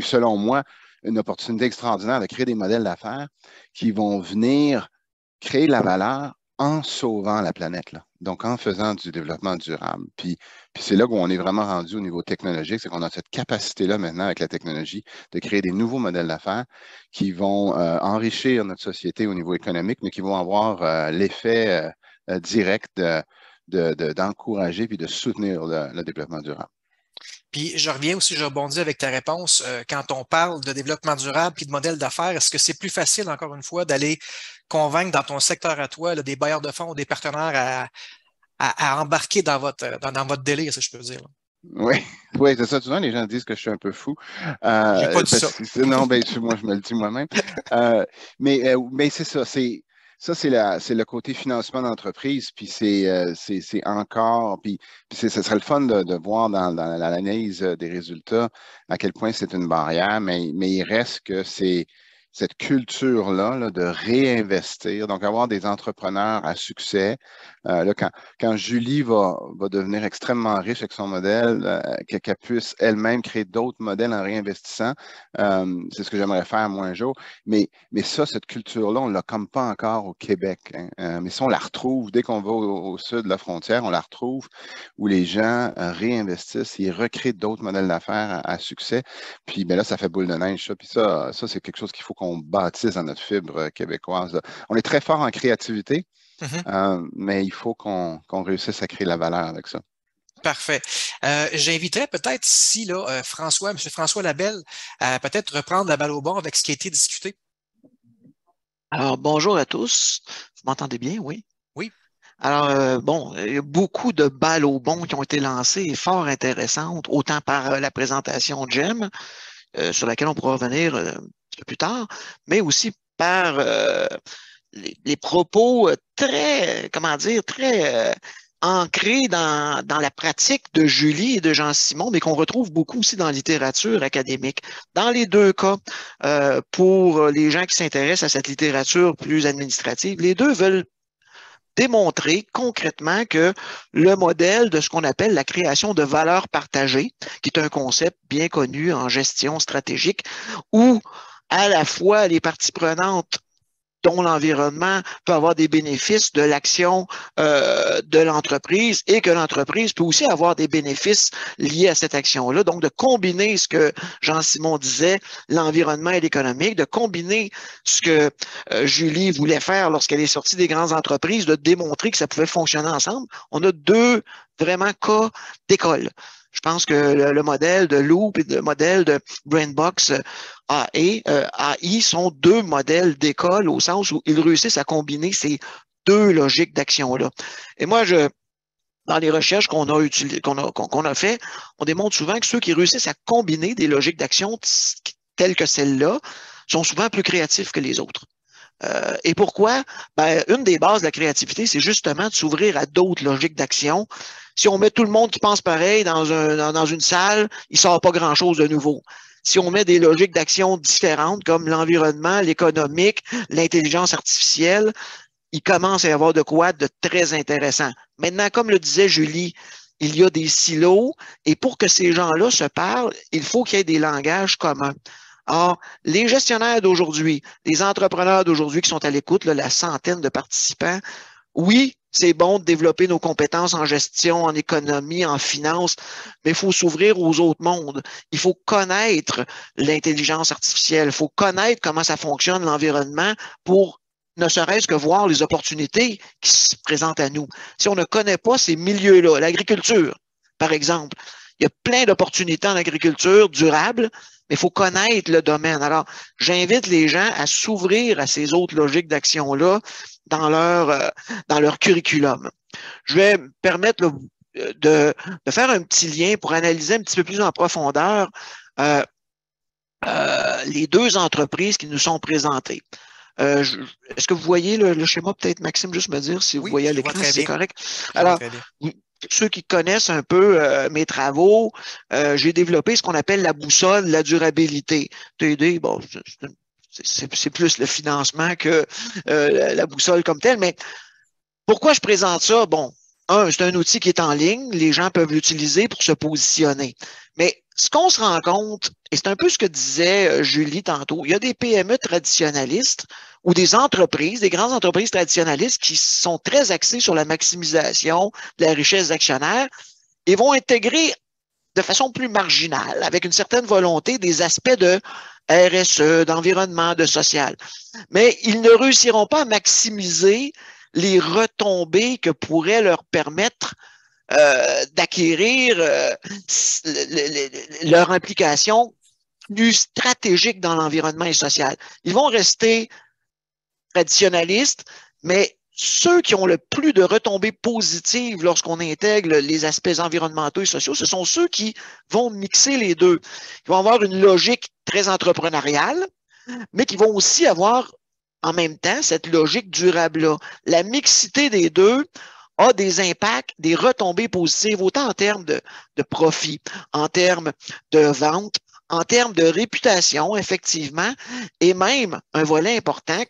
S5: selon moi, une opportunité extraordinaire de créer des modèles d'affaires qui vont venir créer la valeur en sauvant la planète, là. Donc en faisant du développement durable. Puis c'est là où on est vraiment rendu au niveau technologique, c'est qu'on a cette capacité-là maintenant avec la technologie de créer des nouveaux modèles d'affaires qui vont enrichir notre société au niveau économique, mais qui vont avoir l'effet direct d'encourager puis de soutenir le développement durable.
S1: Puis je reviens aussi, je rebondis avec ta réponse. Quand on parle de développement durable puis de modèle d'affaires, est-ce que c'est plus facile, encore une fois, d'aller convaincre dans ton secteur à toi là, des bailleurs de fonds ou des partenaires à embarquer dans votre délire, si je peux dire?
S5: Oui, oui, c'est ça. Souvent, les gens disent que je suis un peu fou.
S1: J'ai pas dit ça.
S5: Non, ben, moi, je me le dis moi-même. Mais c'est ça. Ça, c'est le côté financement d'entreprise, puis c'est encore, puis ce serait le fun de voir dans l'analyse des résultats à quel point c'est une barrière, mais il reste que c'est cette culture-là là, de réinvestir, donc avoir des entrepreneurs à succès. Là, quand Julie va devenir extrêmement riche avec son modèle, qu'elle puisse elle-même créer d'autres modèles en réinvestissant, c'est ce que j'aimerais faire moi un jour. Mais ça, cette culture-là, on ne l'a comme pas encore au Québec. Hein. Mais ça, on la retrouve dès qu'on va au sud de la frontière, on la retrouve où les gens réinvestissent et recréent d'autres modèles d'affaires à succès. Puis ben là, ça fait boule de neige, ça. Puis ça c'est quelque chose qu'il faut qu'on bâtisse dans notre fibre québécoise. Là. On est très fort en créativité. Mais il faut qu'on réussisse à créer la valeur avec ça.
S1: Parfait. J'inviterais peut-être ici, là, M. François Labelle, à peut-être reprendre la balle au bond avec ce qui a été discuté.
S6: Alors, bonjour à tous. Vous m'entendez bien, oui?
S1: Oui.
S6: Alors, bon, il y a beaucoup de balles au bond qui ont été lancées, fort intéressantes, autant par la présentation de Jem, sur laquelle on pourra revenir un peu plus tard, mais aussi par les propos très, comment dire, très ancrés dans la pratique de Julie et de Jean-Simon, mais qu'on retrouve beaucoup aussi dans la littérature académique. Dans les deux cas, pour les gens qui s'intéressent à cette littérature plus administrative, les deux veulent démontrer concrètement que le modèle de ce qu'on appelle la création de valeur partagée, qui est un concept bien connu en gestion stratégique, où à la fois les parties prenantes dont l'environnement peut avoir des bénéfices de l'action de l'entreprise et que l'entreprise peut aussi avoir des bénéfices liés à cette action-là. Donc, de combiner ce que Jean-Simon disait, l'environnement et l'économique, de combiner ce que Julie voulait faire lorsqu'elle est sortie des grandes entreprises, de démontrer que ça pouvait fonctionner ensemble. On a deux vraiment cas d'école. Je pense que le modèle de Loop et le modèle de BrainBox AI sont deux modèles d'école au sens où ils réussissent à combiner ces deux logiques d'action-là. Et moi, dans les recherches qu'on a fait, on démontre souvent que ceux qui réussissent à combiner des logiques d'action telles que celle-là sont souvent plus créatifs que les autres. Et pourquoi? Ben, une des bases de la créativité, c'est justement de s'ouvrir à d'autres logiques d'action. Si on met tout le monde qui pense pareil dans une salle, il ne sort pas grand-chose de nouveau. Si on met des logiques d'action différentes comme l'environnement, l'économique, l'intelligence artificielle, il commence à y avoir de quoi de très intéressant. Maintenant, comme le disait Julie, il y a des silos et pour que ces gens-là se parlent, il faut qu'il y ait des langages communs. Or, les gestionnaires d'aujourd'hui, les entrepreneurs d'aujourd'hui qui sont à l'écoute, la centaine de participants, oui, c'est bon de développer nos compétences en gestion, en économie, en finance, mais il faut s'ouvrir aux autres mondes. Il faut connaître l'intelligence artificielle, il faut connaître comment ça fonctionne, l'environnement, pour ne serait-ce que voir les opportunités qui se présentent à nous. Si on ne connaît pas ces milieux-là, l'agriculture, par exemple, il y a plein d'opportunités en agriculture durable, mais il faut connaître le domaine. Alors, j'invite les gens à s'ouvrir à ces autres logiques d'action-là dans leur curriculum. Je vais me permettre de faire un petit lien pour analyser un petit peu plus en profondeur les deux entreprises qui nous sont présentées. Est-ce que vous voyez le schéma? Peut-être, Maxime, juste me dire si vous voyez à l'écran, si c'est correct. Alors, ceux qui connaissent un peu mes travaux, j'ai développé ce qu'on appelle la boussole de la durabilité. TD, bon, c'est plus le financement que la boussole comme telle, mais pourquoi je présente ça? Bon, c'est un outil qui est en ligne, les gens peuvent l'utiliser pour se positionner. Mais ce qu'on se rend compte, et c'est un peu ce que disait Julie tantôt, il y a des PME traditionnalistes ou des entreprises, des grandes entreprises traditionnalistes qui sont très axées sur la maximisation de la richesse d'actionnaires et vont intégrer de façon plus marginale, avec une certaine volonté, des aspects de RSE, d'environnement, de social. Mais ils ne réussiront pas à maximiser les retombées que pourrait leur permettre d'acquérir leur implication plus stratégique dans l'environnement et social. Ils vont rester traditionnalistes, mais ceux qui ont le plus de retombées positives lorsqu'on intègre les aspects environnementaux et sociaux, ce sont ceux qui vont mixer les deux. Ils vont avoir une logique très entrepreneuriale, mais qui vont aussi avoir en même temps cette logique durable-là. La mixité des deux a des impacts, des retombées positives, autant en termes de profit, en termes de vente, en termes de réputation, effectivement, et même un volet important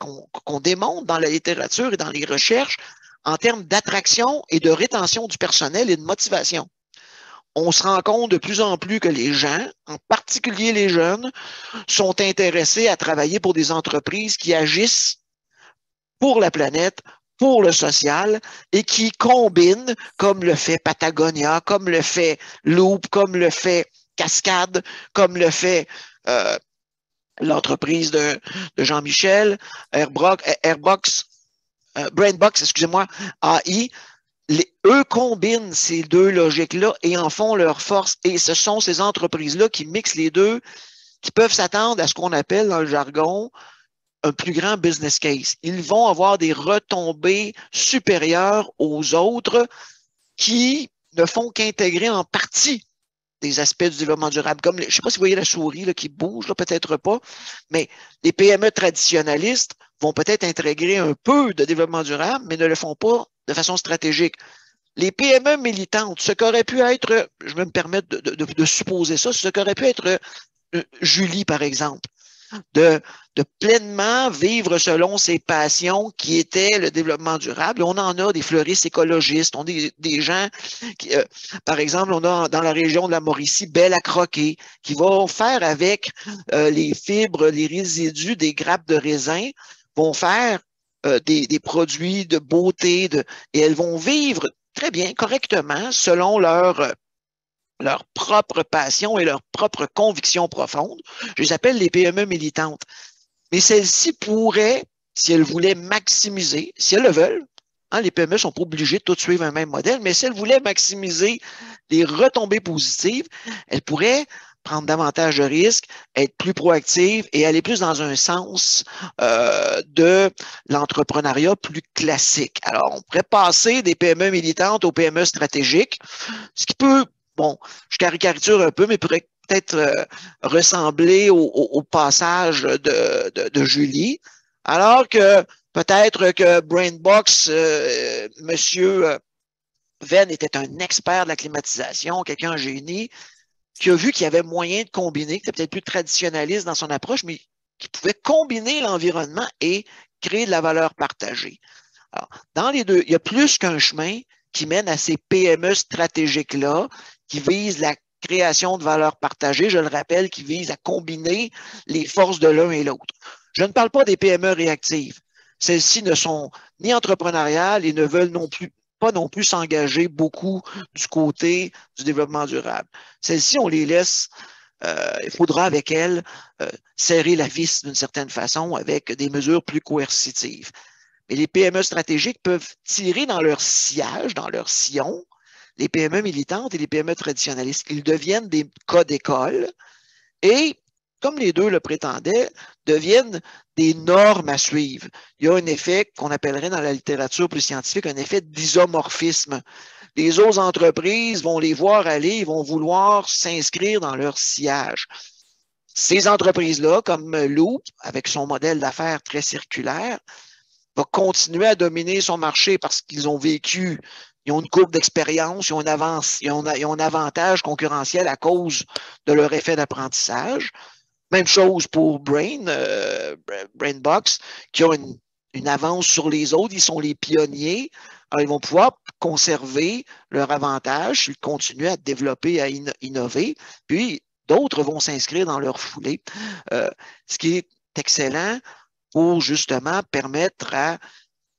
S6: qu'on démontre dans la littérature et dans les recherches, en termes d'attraction et de rétention du personnel et de motivation. On se rend compte de plus en plus que les gens, en particulier les jeunes, sont intéressés à travailler pour des entreprises qui agissent pour la planète, pour le social et qui combinent, comme le fait Patagonia, comme le fait Loop, comme le fait Cascade, comme le fait l'entreprise de Jean-Michel, BrainBox, excusez-moi, AI. Eux combinent ces deux logiques-là et en font leur force. Et ce sont ces entreprises-là qui mixent les deux, qui peuvent s'attendre à ce qu'on appelle dans le jargon un plus grand business case. Ils vont avoir des retombées supérieures aux autres qui ne font qu'intégrer en partie des aspects du développement durable. Comme je ne sais pas si vous voyez la souris là, qui bouge, peut-être pas, mais les PME traditionnalistes vont peut-être intégrer un peu de développement durable, mais ne le font pas de façon stratégique. Les PME militantes, ce qu'aurait pu être, je vais me permettre de supposer ça, ce qu'aurait pu être Julie, par exemple, de pleinement vivre selon ses passions qui étaient le développement durable. On en a des fleuristes écologistes, on a des gens qui, par exemple, on a dans la région de la Mauricie, Belle à croquer, qui vont faire avec les fibres, les résidus des grappes de raisin vont faire des produits de beauté et elles vont vivre très bien, correctement, selon leur propre passion et leur propre conviction profonde. Je les appelle les PME militantes. Mais celles-ci pourraient, si elles voulaient maximiser, si elles le veulent, hein, les PME ne sont pas obligées de tout suivre un même modèle, mais si elles voulaient maximiser les retombées positives, elles pourraient prendre davantage de risques, être plus proactives et aller plus dans un sens de l'entrepreneuriat plus classique. Alors, on pourrait passer des PME militantes aux PME stratégiques, ce qui peut, bon, je caricature un peu, mais pourrait peut-être ressembler au passage de Julie, alors que peut-être que BrainBox, Monsieur Venn était un expert de la climatisation, quelqu'un génie, qui a vu qu'il y avait moyen de combiner, qui était peut-être plus traditionnaliste dans son approche, mais qui pouvait combiner l'environnement et créer de la valeur partagée. Alors, dans les deux, il y a plus qu'un chemin qui mène à ces PME stratégiques-là, qui visent la création de valeur partagée, je le rappelle, qui visent à combiner les forces de l'un et l'autre. Je ne parle pas des PME réactives. Celles-ci ne sont ni entrepreneuriales et ne veulent pas non plus s'engager beaucoup du côté du développement durable. Celles-ci, on les laisse, il faudra avec elles serrer la vis d'une certaine façon avec des mesures plus coercitives. Mais les PME stratégiques peuvent tirer dans leur sillage, dans leur sillon, les PME militantes et les PME traditionnalistes. Ils deviennent des cas d'école et, comme les deux le prétendaient, deviennent des normes à suivre. Il y a un effet qu'on appellerait dans la littérature plus scientifique un effet d'isomorphisme. Les autres entreprises vont les voir aller, ils vont vouloir s'inscrire dans leur sillage. Ces entreprises-là, comme Loop, avec son modèle d'affaires très circulaire, va continuer à dominer son marché parce qu'ils ont vécu, ils ont une courbe d'expérience, ils ont un avantage concurrentiel à cause de leur effet d'apprentissage. Même chose pour BrainBox, qui ont une avance sur les autres, ils sont les pionniers. Alors, ils vont pouvoir conserver leur avantage s'ils continuent à développer, à innover. Puis, d'autres vont s'inscrire dans leur foulée. Ce qui est excellent pour justement permettre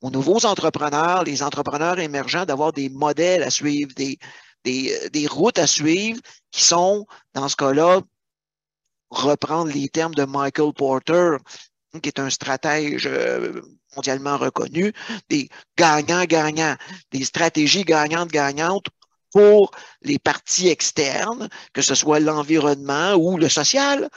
S6: aux nouveaux entrepreneurs, les entrepreneurs émergents, d'avoir des modèles à suivre, des routes à suivre qui sont, dans ce cas-là, reprendre les termes de Michael Porter, qui est un stratège mondialement reconnu, des gagnants-gagnants, des stratégies gagnantes-gagnantes pour les parties externes, que ce soit l'environnement ou le social,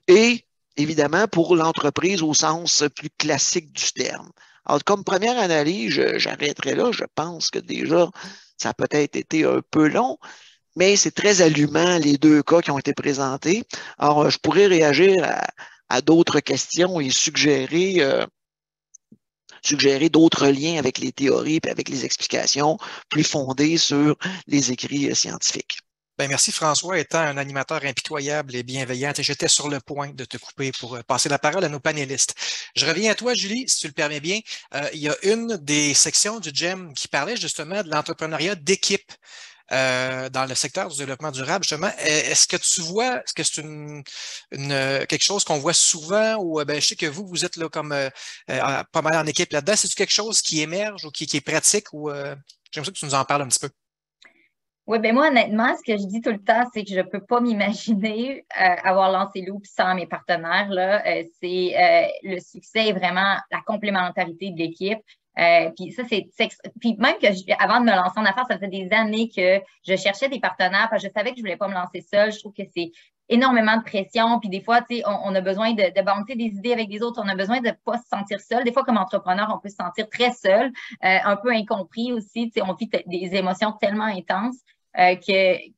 S6: et évidemment pour l'entreprise au sens plus classique du terme. Alors, comme première analyse, j'arrêterai là. Je pense que déjà, ça a peut-être été un peu long, mais c'est très allumant, les deux cas qui ont été présentés. Alors, je pourrais réagir à d'autres questions et suggérer d'autres liens avec les théories et avec les explications plus fondées sur les écrits scientifiques.
S1: Bien, merci François, étant un animateur impitoyable et bienveillant. J'étais sur le point de te couper pour passer la parole à nos panélistes. Je reviens à toi, Julie, si tu le permets bien. Il y a une des sections du GEM qui parlait justement de l'entrepreneuriat d'équipe dans le secteur du développement durable. Justement, est-ce que tu vois, est-ce que c'est quelque chose qu'on voit souvent ou je sais que vous êtes là comme pas mal en équipe là-dedans. C'est-tu quelque chose qui émerge ou qui est pratique ou j'aimerais ça que tu nous en parles un petit peu.
S4: Oui, bien moi, honnêtement, ce que je dis tout le temps, c'est que je ne peux pas m'imaginer avoir lancé Loop sans mes partenaires. Là. Le succès est vraiment la complémentarité de l'équipe. Puis ça, puis même que avant de me lancer en affaires, ça faisait des années que je cherchais des partenaires parce que je savais que je ne voulais pas me lancer seule. Je trouve que c'est énormément de pression. Puis des fois, tu sais, on a besoin de bouncer des idées avec les autres. On a besoin de ne pas se sentir seul. Des fois, comme entrepreneur, on peut se sentir très seul, un peu incompris aussi. Tu sais, on vit des émotions tellement intenses. Que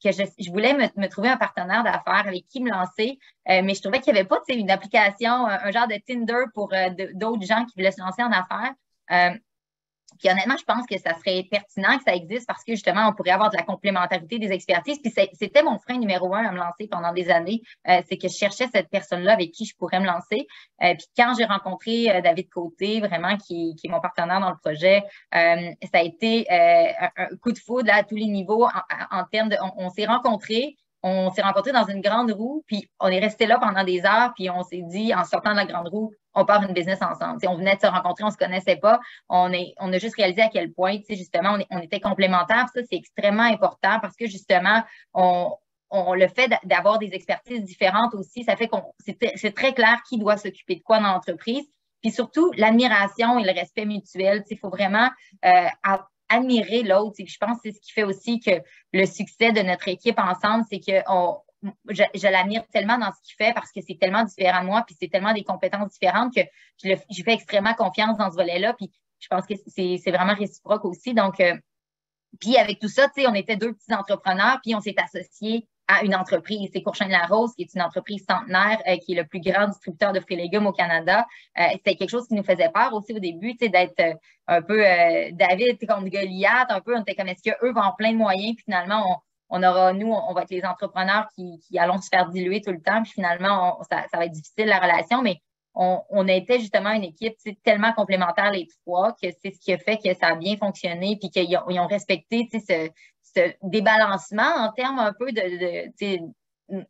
S4: je voulais me trouver un partenaire d'affaires avec qui me lancer, mais je trouvais qu'il n'y avait pas une application, un genre de Tinder pour d'autres gens qui voulaient se lancer en affaires. Puis honnêtement, je pense que ça serait pertinent que ça existe parce que justement, on pourrait avoir de la complémentarité des expertises. Puis c'était mon frein numéro 1 à me lancer pendant des années. C'est que je cherchais cette personne-là avec qui je pourrais me lancer. Puis quand j'ai rencontré David Côté, vraiment, qui est mon partenaire dans le projet, ça a été un coup de foudre là, à tous les niveaux en termes de... On s'est rencontrés. on s'est rencontrés dans une grande roue, puis on est resté là pendant des heures, puis on s'est dit, en sortant de la grande roue, on part une business ensemble. T'sais, on venait de se rencontrer, on ne se connaissait pas. On a juste réalisé à quel point, justement, on était complémentaires. Ça, c'est extrêmement important parce que, justement, le fait d'avoir des expertises différentes aussi, ça fait c'est très clair qui doit s'occuper de quoi dans l'entreprise. Puis surtout, l'admiration et le respect mutuel. Il faut vraiment admirer l'autre. Je pense que c'est ce qui fait aussi que le succès de notre équipe ensemble, c'est que je l'admire tellement dans ce qu'il fait parce que c'est tellement différent de moi, puis c'est tellement des compétences différentes que je fais extrêmement confiance dans ce volet-là. Puis je pense que c'est vraiment réciproque aussi. Donc, puis avec tout ça, on était 2 petits entrepreneurs, puis on s'est associés à une entreprise. C'est Courchaine-Larose, qui est une entreprise centenaire, qui est le plus grand distributeur de fruits et légumes au Canada. C'était quelque chose qui nous faisait peur aussi au début, d'être un peu David contre Goliath, un peu. On était comme, est-ce qu'eux vont avoir plein de moyens, puis finalement, on va être les entrepreneurs qui allons se faire diluer tout le temps, puis finalement, ça va être difficile la relation, mais on était justement une équipe tellement complémentaire les trois que c'est ce qui a fait que ça a bien fonctionné, puis qu'ils ont respecté ce débalancement en termes un peu de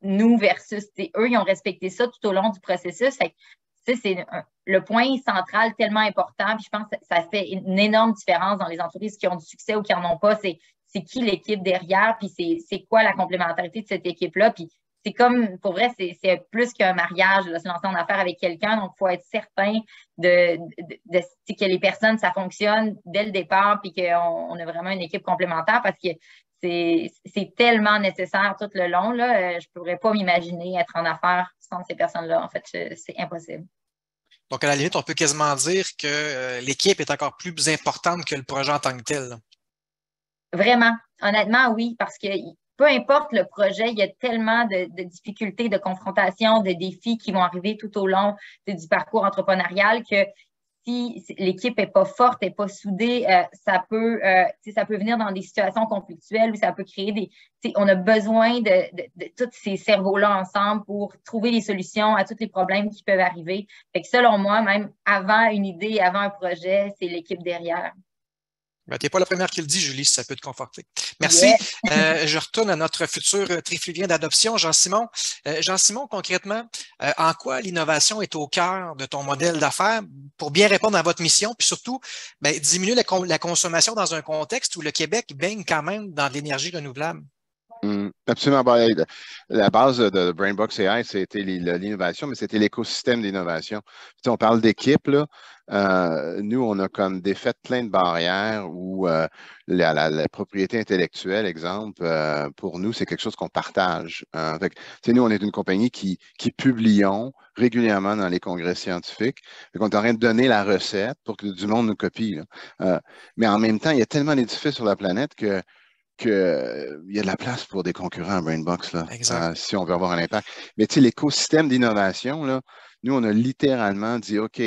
S4: nous versus eux, ils ont respecté ça tout au long du processus. Fait que, c'est le point central tellement important, puis je pense que ça fait une énorme différence dans les entreprises qui ont du succès ou qui n'en ont pas. C'est qui l'équipe derrière, puis c'est quoi la complémentarité de cette équipe-là, puis c'est comme, pour vrai, c'est plus qu'un mariage, de se lancer en affaires avec quelqu'un. Donc, il faut être certain que les personnes, ça fonctionne dès le départ, puis qu'on a vraiment une équipe complémentaire parce que c'est tellement nécessaire tout le long. Là. Je ne pourrais pas m'imaginer être en affaires sans ces personnes-là. En fait, c'est impossible.
S1: Donc, à la limite, on peut quasiment dire que l'équipe est encore plus importante que le projet en tant que tel.
S4: Vraiment. Honnêtement, oui, parce que peu importe le projet, il y a tellement de difficultés, de confrontations, de défis qui vont arriver tout au long du parcours entrepreneurial que si l'équipe n'est pas forte, n'est pas soudée, ça peut venir dans des situations conflictuelles où ça peut créer on a besoin de tous ces cerveaux-là ensemble pour trouver des solutions à tous les problèmes qui peuvent arriver. Fait que selon moi, même avant une idée, avant un projet, c'est l'équipe derrière.
S1: Tu n'es pas la première qui le dit, Julie, si ça peut te conforter. Merci. Yeah. Je retourne à notre futur trifluvien d'adoption, Jean-Simon. Jean-Simon, concrètement, en quoi l'innovation est au cœur de ton modèle d'affaires pour bien répondre à votre mission, puis surtout diminuer la consommation dans un contexte où le Québec baigne quand même dans l'énergie renouvelable?
S5: Absolument. La base de BrainBox AI, c'était l'innovation, mais c'était l'écosystème d'innovation. On parle d'équipe, là. Nous, on a comme défait plein de barrières où la propriété intellectuelle, exemple, pour nous, c'est quelque chose qu'on partage. Nous, on est une compagnie qui publions régulièrement dans les congrès scientifiques. On est en train de donner la recette pour que du monde nous copie. Mais en même temps, il y a tellement d'édifices sur la planète qu'il y a de la place pour des concurrents à BrainBox, là, si on veut avoir un impact. Mais l'écosystème d'innovation, là, nous, on a littéralement dit, OK,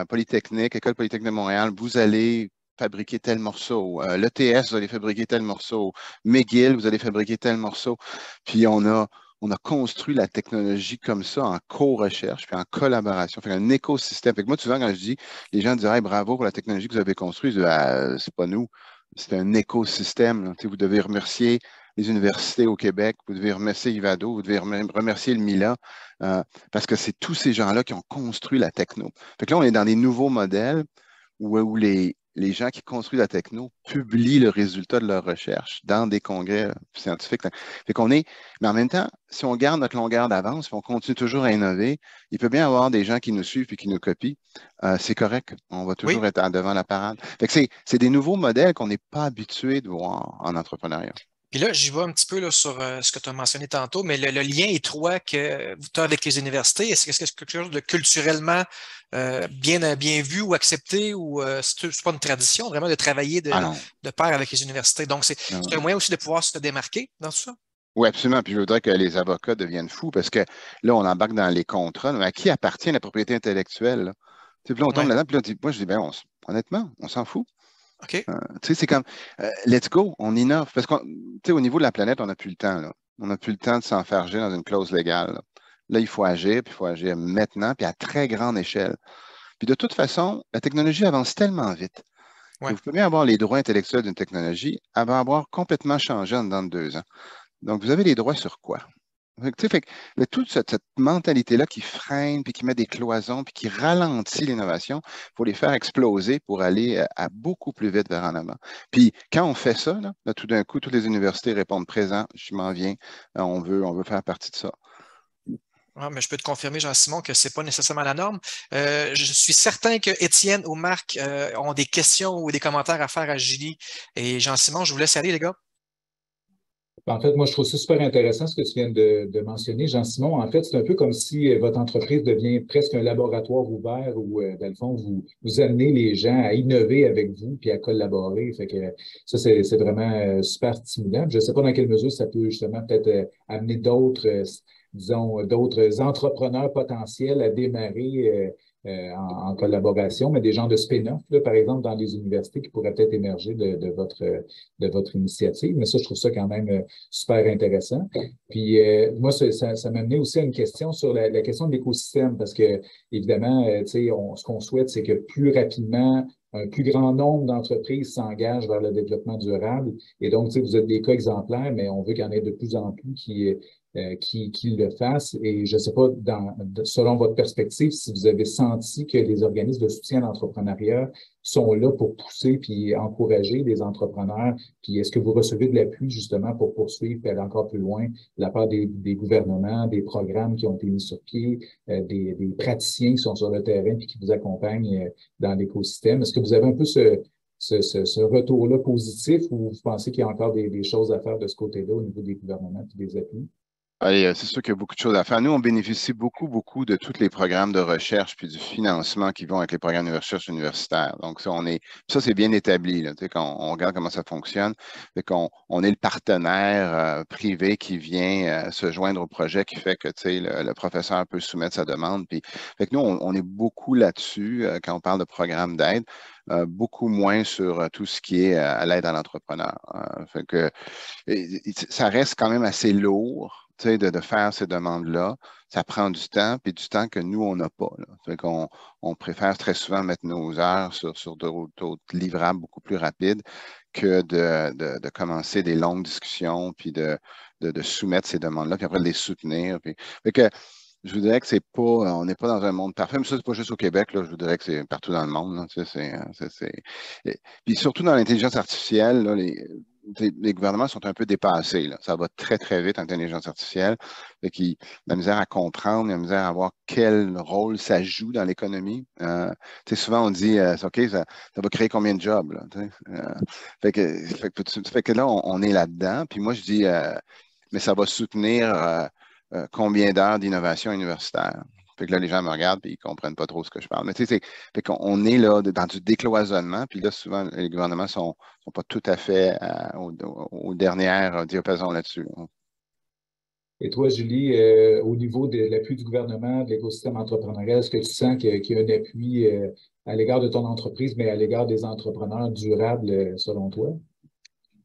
S5: Polytechnique, École Polytechnique de Montréal, vous allez fabriquer tel morceau. L'ETS, vous allez fabriquer tel morceau. McGill, vous allez fabriquer tel morceau. Puis on a construit la technologie comme ça en co-recherche, puis en collaboration, fait un écosystème. Fait que moi, souvent, quand je dis, les gens disent, hey, bravo pour la technologie que vous avez construite, je dis, c'est pas nous. C'est un écosystème. Vous devez remercier les universités au Québec, vous devez remercier Ivado, vous devez remercier le MILA, parce que c'est tous ces gens-là qui ont construit la techno. Fait que là, on est dans des nouveaux modèles où les gens qui construisent la techno publient le résultat de leur recherche dans des congrès scientifiques. Fait qu'on est, mais en même temps, si on garde notre longueur d'avance, si on continue toujours à innover, il peut bien y avoir des gens qui nous suivent et qui nous copient. C'est correct. On va toujours être devant la parade. Fait que c'est des nouveaux modèles qu'on n'est pas habitué de voir en entrepreneuriat.
S1: Puis là, j'y vais un petit peu là, sur ce que tu as mentionné tantôt, mais le lien étroit que tu as avec les universités, est-ce que c'est quelque chose de culturellement bien vu ou accepté ou c'est pas une tradition vraiment de travailler de pair avec les universités? Donc, c'est un moyen aussi de pouvoir se démarquer dans tout ça?
S5: Oui, absolument. Puis je voudrais que les avocats deviennent fous parce que là, on embarque dans les contrats. Mais à qui appartient la propriété intellectuelle? Là? Puis là, on tombe là-dedans, puis là, moi, je dis, honnêtement, on s'en fout.
S1: OK.
S5: C'est comme, let's go, on innove. Parce qu'au niveau de la planète, on n'a plus le temps. Là. On n'a plus le temps de s'enfarger dans une clause légale. Là, il faut agir, puis il faut agir maintenant, puis à très grande échelle. Puis de toute façon, la technologie avance tellement vite. Vous pouvez bien avoir les droits intellectuels d'une technologie, elle va avoir complètement changé en dedans de 2 ans. Donc, vous avez les droits sur quoi? Fait que toute cette mentalité-là qui freine, puis qui met des cloisons, puis qui ralentit l'innovation, il faut les faire exploser pour aller à beaucoup plus vite vers en avant. Puis quand on fait ça, là, tout d'un coup, toutes les universités répondent présent, je m'en viens, on veut faire partie de ça.
S1: Ah, mais je peux te confirmer, Jean-Simon, que ce n'est pas nécessairement la norme. Je suis certain que Étienne ou Marc ont des questions ou des commentaires à faire à Julie et Jean-Simon. Je vous laisse aller, les gars.
S2: En fait, moi, je trouve ça super intéressant ce que tu viens de mentionner, Jean-Simon. En fait, c'est un peu comme si votre entreprise devient presque un laboratoire ouvert où, dans le fond, vous amenez les gens à innover avec vous puis à collaborer. Fait que ça, c'est vraiment super stimulant. Je ne sais pas dans quelle mesure ça peut justement peut-être amener d'autres, disons, d'autres entrepreneurs potentiels à démarrer en collaboration, mais des gens de spin-off, par exemple, dans les universités qui pourraient peut-être émerger de votre initiative. Mais ça, je trouve ça quand même super intéressant. Puis moi, ça m'a amené aussi à une question sur la question de l'écosystème, parce que évidemment, ce qu'on souhaite, c'est que plus rapidement, un plus grand nombre d'entreprises s'engagent vers le développement durable. Et donc, vous êtes des cas exemplaires, mais on veut qu'il y en ait de plus en plus qui le fassent. Et je ne sais pas, selon votre perspective, si vous avez senti que les organismes de soutien à l'entrepreneuriat sont là pour pousser puis encourager les entrepreneurs. Puis est-ce que vous recevez de l'appui justement pour poursuivre et aller encore plus loin de la part des gouvernements, des programmes qui ont été mis sur pied, des praticiens qui sont sur le terrain puis qui vous accompagnent dans l'écosystème? Est-ce que vous avez un peu ce retour-là positif ou vous pensez qu'il y a encore des choses à faire de ce côté-là au niveau des gouvernements et des appuis?
S5: Allez, c'est sûr qu'il y a beaucoup de choses à faire. Nous, on bénéficie beaucoup de tous les programmes de recherche puis du financement qui vont avec les programmes de recherche universitaires. Donc, ça c'est bien établi. Là, quand on regarde comment ça fonctionne, on est le partenaire privé qui vient se joindre au projet qui fait que le professeur peut soumettre sa demande. Puis, fait que nous, on est beaucoup là-dessus quand on parle de programmes d'aide. Beaucoup moins sur tout ce qui est à l'aide à l'entrepreneur. Fait que ça reste quand même assez lourd de faire ces demandes-là. Ça prend du temps, puis du temps que nous, on n'a pas. Fait qu'on préfère très souvent mettre nos heures sur d'autres livrables beaucoup plus rapides que de commencer des longues discussions, puis de soumettre ces demandes-là, puis après de les soutenir. Fait que, je vous dirais que on n'est pas dans un monde parfait, mais ça, c'est pas juste au Québec, là, je vous dirais que c'est partout dans le monde. Là, puis surtout dans l'intelligence artificielle, là, les gouvernements sont un peu dépassés. Là. Ça va très, très vite en intelligence artificielle. La misère à comprendre, la misère à voir quel rôle ça joue dans l'économie. Souvent, on dit, OK, ça va créer combien de jobs? Là, fait que là, on est là-dedans. Puis moi, je dis, mais ça va soutenir combien d'heures d'innovation universitaire. Fait que là, les gens me regardent et ils ne comprennent pas trop ce que je parle. Mais fait qu'on est là dans du décloisonnement, puis là, souvent, les gouvernements ne sont pas tout à fait aux dernières diapasons là-dessus.
S2: Et toi, Julie, au niveau de l'appui du gouvernement, de l'écosystème entrepreneurial, est-ce que tu sens qu'il y a un appui à l'égard de ton entreprise, mais à l'égard des entrepreneurs durables, selon toi?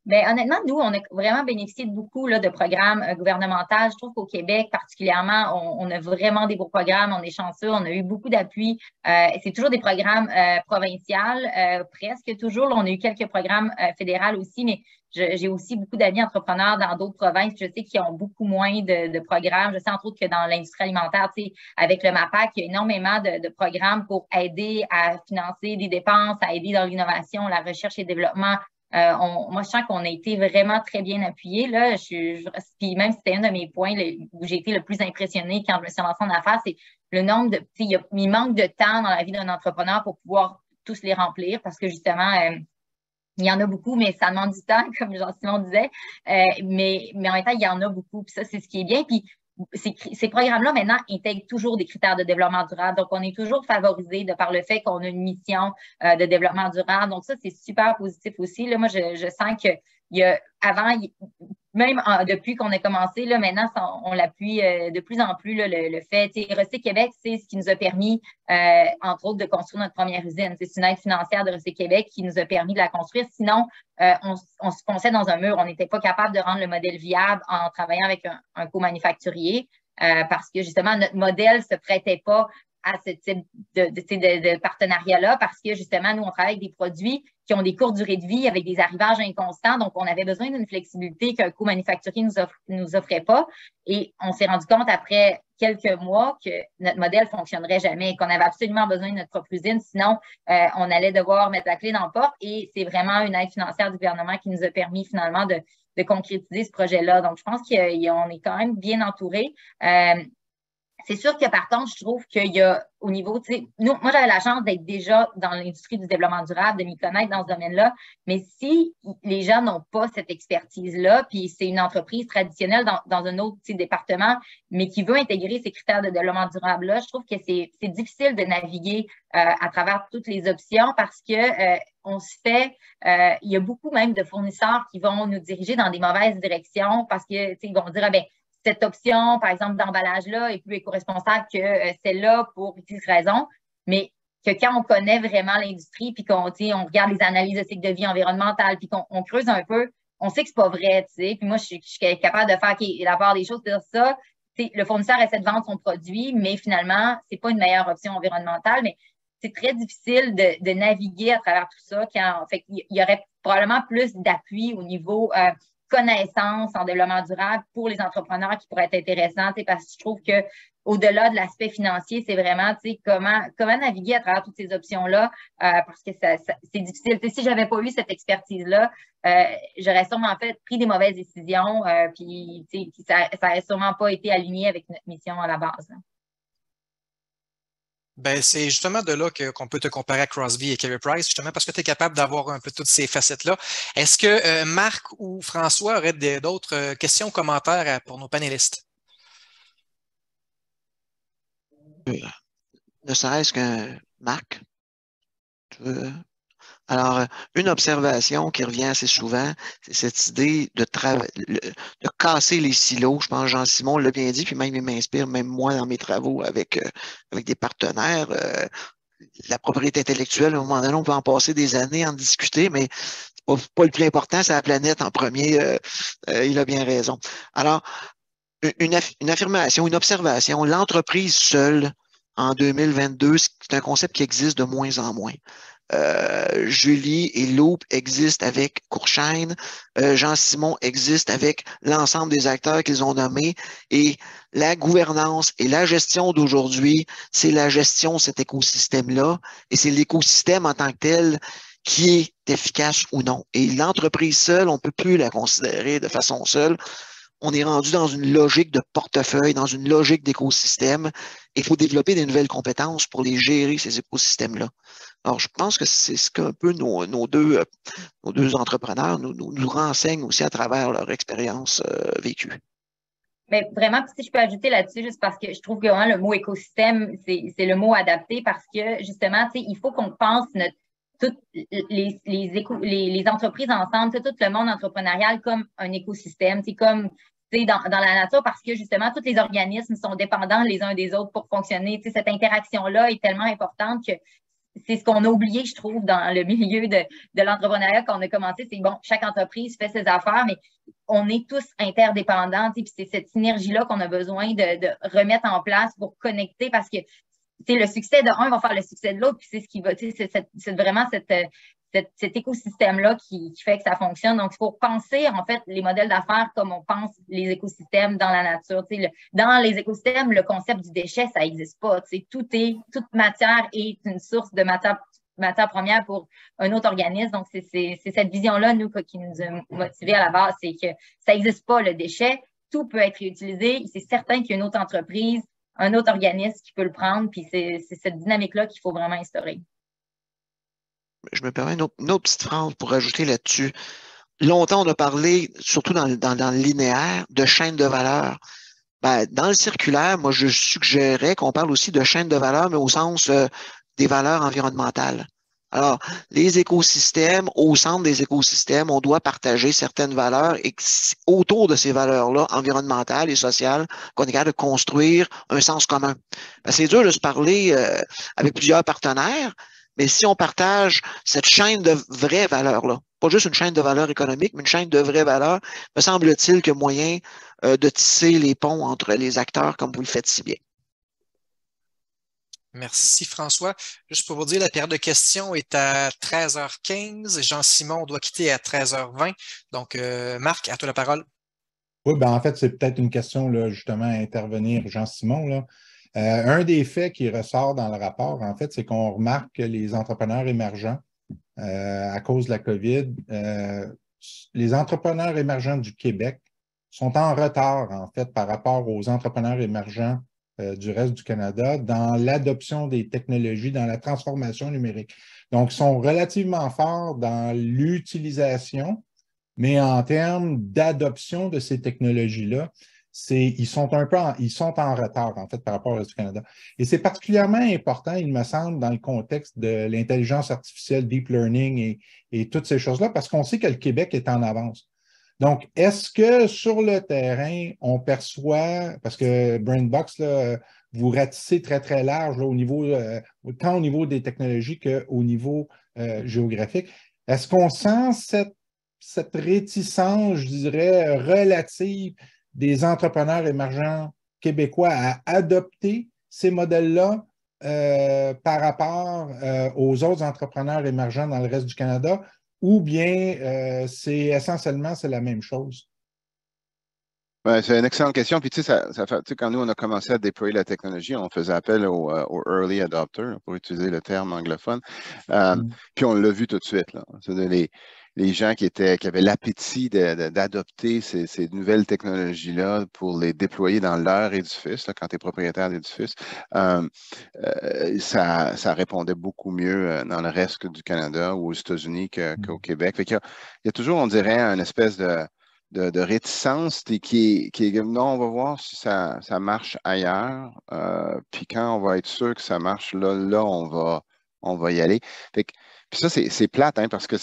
S4: Bien, honnêtement, nous, on a vraiment bénéficié de beaucoup là, de programmes gouvernementaux. Je trouve qu'au Québec, particulièrement, on a vraiment des beaux programmes. On est chanceux. On a eu beaucoup d'appui. C'est toujours des programmes provinciaux, presque toujours. Là, on a eu quelques programmes fédéraux aussi, mais j'ai aussi beaucoup d'amis entrepreneurs dans d'autres provinces. Je sais qu'ils ont beaucoup moins de programmes. Je sais entre autres que dans l'industrie alimentaire, avec le MAPAC, il y a énormément de programmes pour aider à financer des dépenses, à aider dans l'innovation, la recherche et le développement. Moi, je sens qu'on a été vraiment très bien appuyés. Là. Puis même si c'était un de mes points où j'ai été le plus impressionnée quand je me suis lancée en affaires, c'est le nombre de... Il manque de temps dans la vie d'un entrepreneur pour pouvoir tous les remplir parce que justement, il y en a beaucoup, mais ça demande du temps, comme Jean-Simon disait. Mais en même temps, il y en a beaucoup. Puis ça, c'est ce qui est bien. Puis ces programmes-là, maintenant, intègrent toujours des critères de développement durable. Donc, on est toujours favorisé de par le fait qu'on a une mission de développement durable. Donc, ça, c'est super positif aussi. Là, moi, je sens qu'il y a avant, même depuis qu'on a commencé, là, maintenant, on l'appuie de plus en plus, là, le fait. Recyc Québec, c'est ce qui nous a permis, entre autres, de construire notre première usine. C'est une aide financière de Recyc Québec qui nous a permis de la construire. Sinon, on se fonçait dans un mur. On n'était pas capable de rendre le modèle viable en travaillant avec un co-manufacturier parce que, justement, notre modèle ne se prêtait pas à ce type de partenariat-là parce que justement, nous, on travaille avec des produits qui ont des courtes durées de vie avec des arrivages inconstants. Donc, on avait besoin d'une flexibilité qu'un co-manufacturier nous offrait pas. Et on s'est rendu compte après quelques mois que notre modèle ne fonctionnerait jamais et qu'on avait absolument besoin de notre propre usine. Sinon, on allait devoir mettre la clé dans la porte et c'est vraiment une aide financière du gouvernement qui nous a permis finalement de concrétiser ce projet-là. Donc, je pense qu'on est quand même bien entouré. C'est sûr que par contre, je trouve qu'il y a au niveau, tu sais, moi j'avais la chance d'être déjà dans l'industrie du développement durable, de m'y connaître dans ce domaine-là, mais si les gens n'ont pas cette expertise-là, puis c'est une entreprise traditionnelle dans un autre département, mais qui veut intégrer ces critères de développement durable-là, je trouve que c'est difficile de naviguer à travers toutes les options parce que on se fait, il y a beaucoup même de fournisseurs qui vont nous diriger dans des mauvaises directions parce que, tu sais, ils vont dire, ah ben, cette option, par exemple, d'emballage-là est plus éco-responsable que celle-là pour X raison, mais que quand on connaît vraiment l'industrie, puis qu'on regarde les analyses de cycle de vie environnementale, puis qu'on creuse un peu, on sait que c'est pas vrai, tu sais. Puis moi, je suis capable de faire la part des choses, c'est ça. Le fournisseur essaie de vendre son produit, mais finalement, c'est pas une meilleure option environnementale, mais c'est très difficile de naviguer à travers tout ça. Fait il y aurait probablement plus d'appui au niveau connaissances en développement durable pour les entrepreneurs qui pourraient être intéressants, parce que je trouve que au-delà de l'aspect financier, c'est vraiment comment naviguer à travers toutes ces options-là parce que c'est difficile. Si je n'avais pas eu cette expertise-là, j'aurais sûrement pris des mauvaises décisions puis ça n'aurait sûrement pas été aligné avec notre mission à la base.
S1: Ben, c'est justement de là qu'on peut te comparer à Crosby et Carey Price, justement parce que tu es capable d'avoir un peu toutes ces facettes-là. Est-ce que Marc ou François auraient d'autres questions ou commentaires pour nos panélistes?
S6: Ne serait-ce qu'un Marc, tu veux... Alors, une observation qui revient assez souvent, c'est cette idée de casser les silos. Je pense que Jean-Simon l'a bien dit, puis même il m'inspire, même moi, dans mes travaux avec des partenaires. La propriété intellectuelle, à un moment donné, on peut en passer des années à en discuter, mais c'est pas le plus important, c'est la planète en premier. Il a bien raison. Alors, une affirmation, une observation, l'entreprise seule en 2022, c'est un concept qui existe de moins en moins. Julie et Loop existent avec Courchaine, Jean-Simon existe avec l'ensemble des acteurs qu'ils ont nommés et la gouvernance et la gestion d'aujourd'hui, c'est la gestion de cet écosystème-là et c'est l'écosystème en tant que tel qui est efficace ou non. Et l'entreprise seule, on ne peut plus la considérer de façon seule. On est rendu dans une logique de portefeuille, dans une logique d'écosystème. Il faut développer des nouvelles compétences pour les gérer, ces écosystèmes-là. Alors, je pense que c'est ce qu'un peu nos deux entrepreneurs nous renseignent aussi à travers leur expérience vécue.
S4: Mais vraiment, si je peux ajouter là-dessus, juste parce que je trouve que vraiment, le mot écosystème, c'est le mot adapté parce que justement, il faut qu'on pense toutes les entreprises ensemble, tout le monde entrepreneurial comme un écosystème, comme dans la nature parce que justement, tous les organismes sont dépendants les uns des autres pour fonctionner. Cette interaction-là est tellement importante que c'est ce qu'on a oublié, je trouve, dans le milieu de l'entrepreneuriat quand on a commencé. C'est bon, chaque entreprise fait ses affaires, mais on est tous interdépendants. Puis c'est cette synergie-là qu'on a besoin de remettre en place pour connecter parce que le succès de un va faire le succès de l'autre. Puis c'est ce qui va, c'est vraiment cet écosystème-là qui fait que ça fonctionne. Donc, il faut penser, en fait, les modèles d'affaires comme on pense les écosystèmes dans la nature. Dans les écosystèmes, le concept du déchet, ça n'existe pas. Toute matière est une source de matière première pour un autre organisme. Donc, c'est cette vision-là, nous, qui nous a motivés à la base, c'est que ça n'existe pas, le déchet. Tout peut être réutilisé. C'est certain qu'il y a une autre entreprise, un autre organisme qui peut le prendre. Puis c'est cette dynamique-là qu'il faut vraiment instaurer.
S6: Je me permets une autre petite phrase pour ajouter là-dessus. Longtemps, on a parlé, surtout dans le linéaire, de chaîne de valeur. Dans le circulaire, moi, je suggérais qu'on parle aussi de chaîne de valeur, mais au sens des valeurs environnementales. Alors, les écosystèmes, au centre des écosystèmes, on doit partager certaines valeurs et autour de ces valeurs-là, environnementales et sociales, qu'on est capable de construire un sens commun. C'est dur de se parler avec plusieurs partenaires, mais si on partage cette chaîne de vraies valeurs-là, pas juste une chaîne de valeurs économiques, mais une chaîne de vraies valeurs, me semble-t-il qu'il y a moyen de tisser les ponts entre les acteurs comme vous le faites si bien.
S1: Merci François. Juste pour vous dire, la période de questions est à 13h15. Jean-Simon doit quitter à 13h20. Donc, Marc, à toi la parole.
S3: Oui, ben en fait, c'est peut-être une question là, justement à intervenir, Jean-Simon, là. Un des faits qui ressort dans le rapport, en fait, c'est qu'on remarque que les entrepreneurs émergents, à cause de la COVID, les entrepreneurs émergents du Québec sont en retard, en fait, par rapport aux entrepreneurs émergents du reste du Canada dans l'adoption des technologies, dans la transformation numérique. Donc, ils sont relativement forts dans l'utilisation, mais en termes d'adoption de ces technologies-là, ils sont en retard, en fait, par rapport au reste du Canada. Et c'est particulièrement important, il me semble, dans le contexte de l'intelligence artificielle, deep learning et toutes ces choses-là, parce qu'on sait que le Québec est en avance. Donc, est-ce que sur le terrain, on perçoit, parce que BrainBox, là, vous ratissez très, très large là, tant au niveau des technologies qu'au niveau géographique, est-ce qu'on sent cette réticence, je dirais, relative des entrepreneurs émergents québécois à adopter ces modèles-là par rapport aux autres entrepreneurs émergents dans le reste du Canada, ou bien c'est essentiellement la même chose?
S5: Ouais, c'est une excellente question. Puis, tu sais, quand nous, on a commencé à déployer la technologie, on faisait appel aux early adopters, pour utiliser le terme anglophone. Puis, on l'a vu tout de suite, là. Les gens qui avaient l'appétit d'adopter ces nouvelles technologies-là pour les déployer dans leur édifice, là, quand tu es propriétaire d'édifice, ça répondait beaucoup mieux dans le reste du Canada ou aux États-Unis qu'au Québec. Fait qu'il y a toujours, on dirait, une espèce de réticence qui est non, on va voir si ça marche ailleurs. Puis quand on va être sûr que ça marche, là on va y aller. Fait que, puis ça, c'est plate, hein, parce que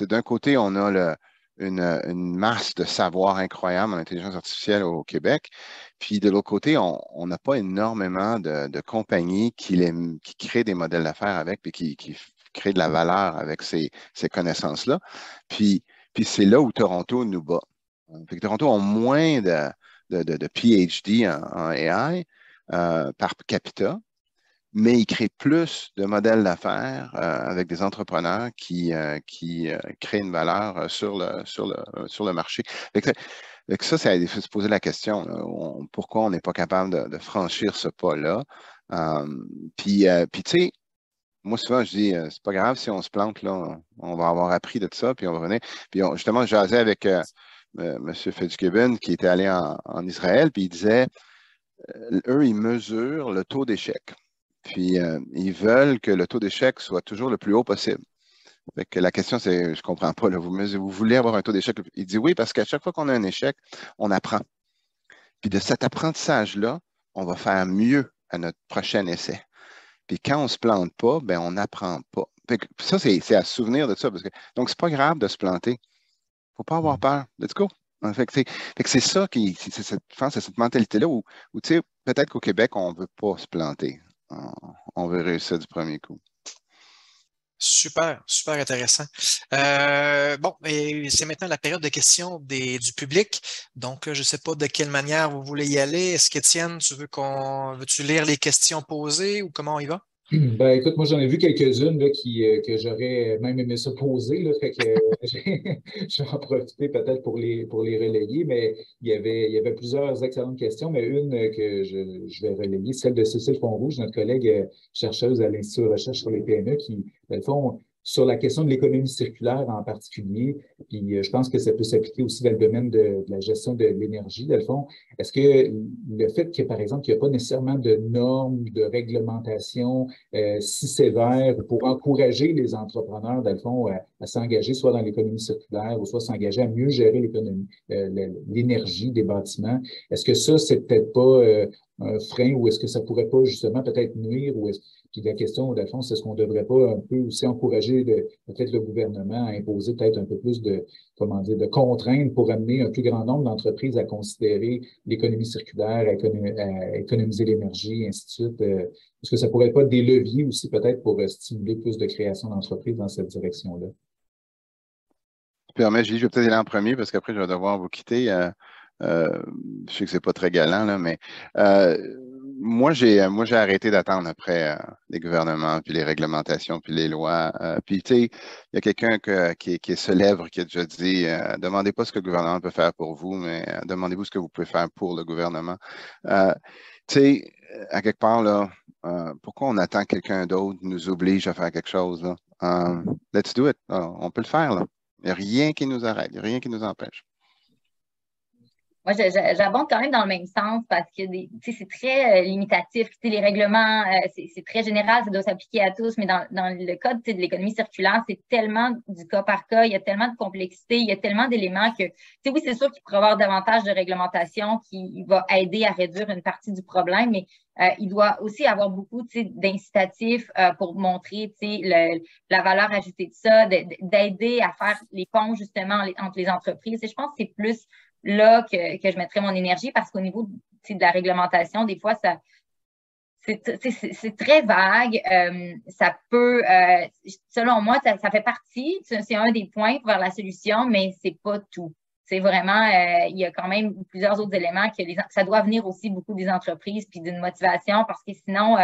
S5: d'un côté, on a une masse de savoir incroyable en intelligence artificielle au Québec. Puis de l'autre côté, on n'a pas énormément de compagnies qui créent des modèles d'affaires avec, puis qui créent de la valeur avec ces connaissances-là. Puis c'est là où Toronto nous bat. Fait que Toronto ont moins de PhD en AI par capita, mais ils créent plus de modèles d'affaires avec des entrepreneurs qui créent une valeur sur le marché. Fait que ça, il faut se poser la question, pourquoi on n'est pas capable de franchir ce pas-là? Puis tu sais, moi, souvent, je dis, c'est pas grave si on se plante, là, on va avoir appris de ça, puis on va revenir. Puis justement, je jasais avec M. Fitzgibbon qui était allé en Israël, puis il disait, eux, ils mesurent le taux d'échec. Puis, ils veulent que le taux d'échec soit toujours le plus haut possible. Fait que la question, c'est, je comprends pas, là, vous voulez avoir un taux d'échec? Il dit oui, parce qu'à chaque fois qu'on a un échec, on apprend. Puis de cet apprentissage-là, on va faire mieux à notre prochain essai. Puis quand on ne se plante pas, ben on n'apprend pas. Fait que ça, c'est à se souvenir de ça. Donc, c'est pas grave de se planter. Il ne faut pas avoir peur. Let's go. Fait que c'est ça c'est cette mentalité-là où tu sais, peut-être qu'au Québec, on ne veut pas se planter. On veut réussir du premier coup.
S1: Super, super intéressant. Bon, et c'est maintenant la période de questions du public. Donc, je ne sais pas de quelle manière vous voulez y aller. Est-ce qu'Étienne, veux-tu lire les questions posées ou comment on y va?
S2: Ben, écoute, moi, j'en ai vu quelques-unes là, que j'aurais même aimé ça poser. Là, fait que je vais en profiter peut-être pour les relayer, mais il y avait plusieurs excellentes questions, mais une que je vais relayer, celle de Cécile Fonrouge, notre collègue chercheuse à l'Institut de recherche sur les PME, qui, dans le fond, sur la question de l'économie circulaire en particulier, puis je pense que ça peut s'appliquer aussi dans le domaine de la gestion de l'énergie, dans le fond. Est-ce que le fait que, par exemple, qu'il n'y a pas nécessairement de normes, de réglementation si sévère pour encourager les entrepreneurs, dans le fond, à s'engager soit dans l'économie circulaire ou soit s'engager à mieux gérer l'énergie des bâtiments, est-ce que ça, c'est peut-être pas un frein ou est-ce que ça pourrait pas justement peut-être nuire puis la question, dans le fond, c'est est-ce qu'on ne devrait pas un peu aussi encourager peut-être le gouvernement à imposer peut-être un peu plus de contraintes pour amener un plus grand nombre d'entreprises à considérer l'économie circulaire, à économiser l'énergie, et ainsi de suite. Est-ce que ça pourrait pas être des leviers aussi peut-être pour stimuler plus de création d'entreprises dans cette direction-là?
S5: Tu permets, Julie, je vais peut-être aller en premier parce qu'après, je vais devoir vous quitter. Je sais que c'est pas très galant, là, mais moi, j'ai arrêté d'attendre après les gouvernements, puis les réglementations, puis les lois. Puis, tu sais, il y a quelqu'un qui est célèbre qui a déjà dit demandez pas ce que le gouvernement peut faire pour vous, mais demandez-vous ce que vous pouvez faire pour le gouvernement. Tu sais, à quelque part, là, pourquoi on attend que quelqu'un d'autre nous oblige à faire quelque chose, là? Let's do it. On peut le faire, là. Il n'y a rien qui nous arrête, il n'y a rien qui nous empêche.
S4: Moi, j'abonde quand même dans le même sens parce que c'est très limitatif. Les règlements, c'est très général, ça doit s'appliquer à tous, mais dans le code de l'économie circulaire, c'est tellement du cas par cas, il y a tellement de complexité, il y a tellement d'éléments que, oui, c'est sûr qu'il pourrait y avoir davantage de réglementation qui va aider à réduire une partie du problème, mais il doit aussi avoir beaucoup d'incitatifs pour montrer la valeur ajoutée de ça, d'aider à faire les ponts justement entre les entreprises. Et je pense que c'est plus là que je mettrais mon énergie parce qu'au niveau de la réglementation, des fois, c'est très vague. Ça peut, selon moi, ça fait partie, c'est un des points vers la solution, mais c'est pas tout. C'est vraiment, il y a quand même plusieurs autres éléments que ça doit venir aussi beaucoup des entreprises puis d'une motivation parce que sinon,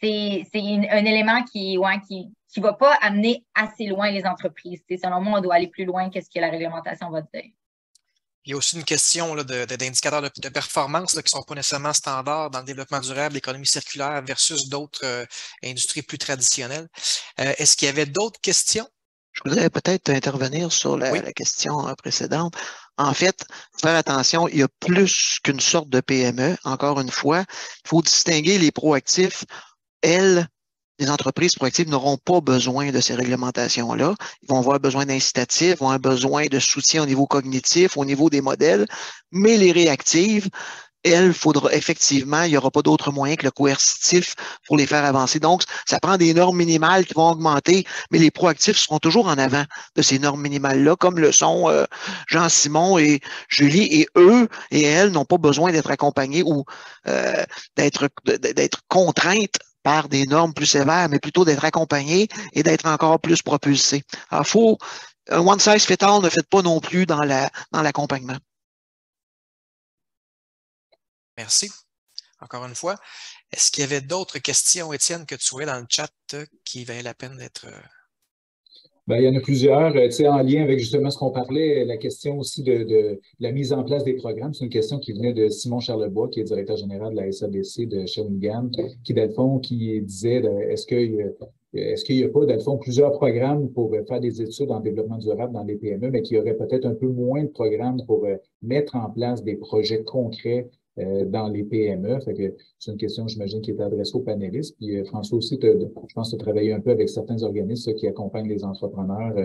S4: c'est un élément qui va pas amener assez loin les entreprises. Selon moi, on doit aller plus loin que ce que la réglementation va dire.
S1: Il y a aussi une question d'indicateurs de performance là, qui ne sont pas nécessairement standards dans le développement durable, l'économie circulaire versus d'autres industries plus traditionnelles. Est-ce qu'il y avait d'autres questions?
S6: Je voudrais peut-être intervenir sur la question précédente. En fait, faire attention, il y a plus qu'une sorte de PME. Encore une fois, il faut distinguer les proactifs. Les entreprises proactives n'auront pas besoin de ces réglementations-là. Ils vont avoir besoin d'incitatifs, vont avoir besoin de soutien au niveau cognitif, au niveau des modèles. Mais les réactives, elles, effectivement, il n'y aura pas d'autre moyen que le coercitif pour les faire avancer. Donc, ça prend des normes minimales qui vont augmenter, mais les proactifs seront toujours en avant de ces normes minimales-là, comme le sont Jean-Simon et Julie. Et eux et elles n'ont pas besoin d'être accompagnés ou d'être contraintes par des normes plus sévères, mais plutôt d'être accompagnés et d'être encore plus propulsés. Alors, un one size fit all ne fait pas non plus dans l'accompagnement.
S1: Merci. Encore une fois. Est-ce qu'il y avait d'autres questions, Étienne, que tu voyais dans le chat qui valaient la peine d'être...
S2: Bien, il y en a plusieurs. En lien avec justement ce qu'on parlait, la question aussi de la mise en place des programmes, c'est une question qui venait de Simon Charlebois, qui est directeur général de la SABC de Shawinigan, qui, dans le fond, qui disait est-ce qu'il n'y a pas, dans le fond, plusieurs programmes pour faire des études en développement durable dans les PME, mais qu'il y aurait peut-être un peu moins de programmes pour mettre en place des projets concrets dans les PME. Fait que c'est une question, j'imagine, qui est adressée aux panélistes. Puis François aussi, je pense que tu as travaillé un peu avec certains organismes qui accompagnent les entrepreneurs.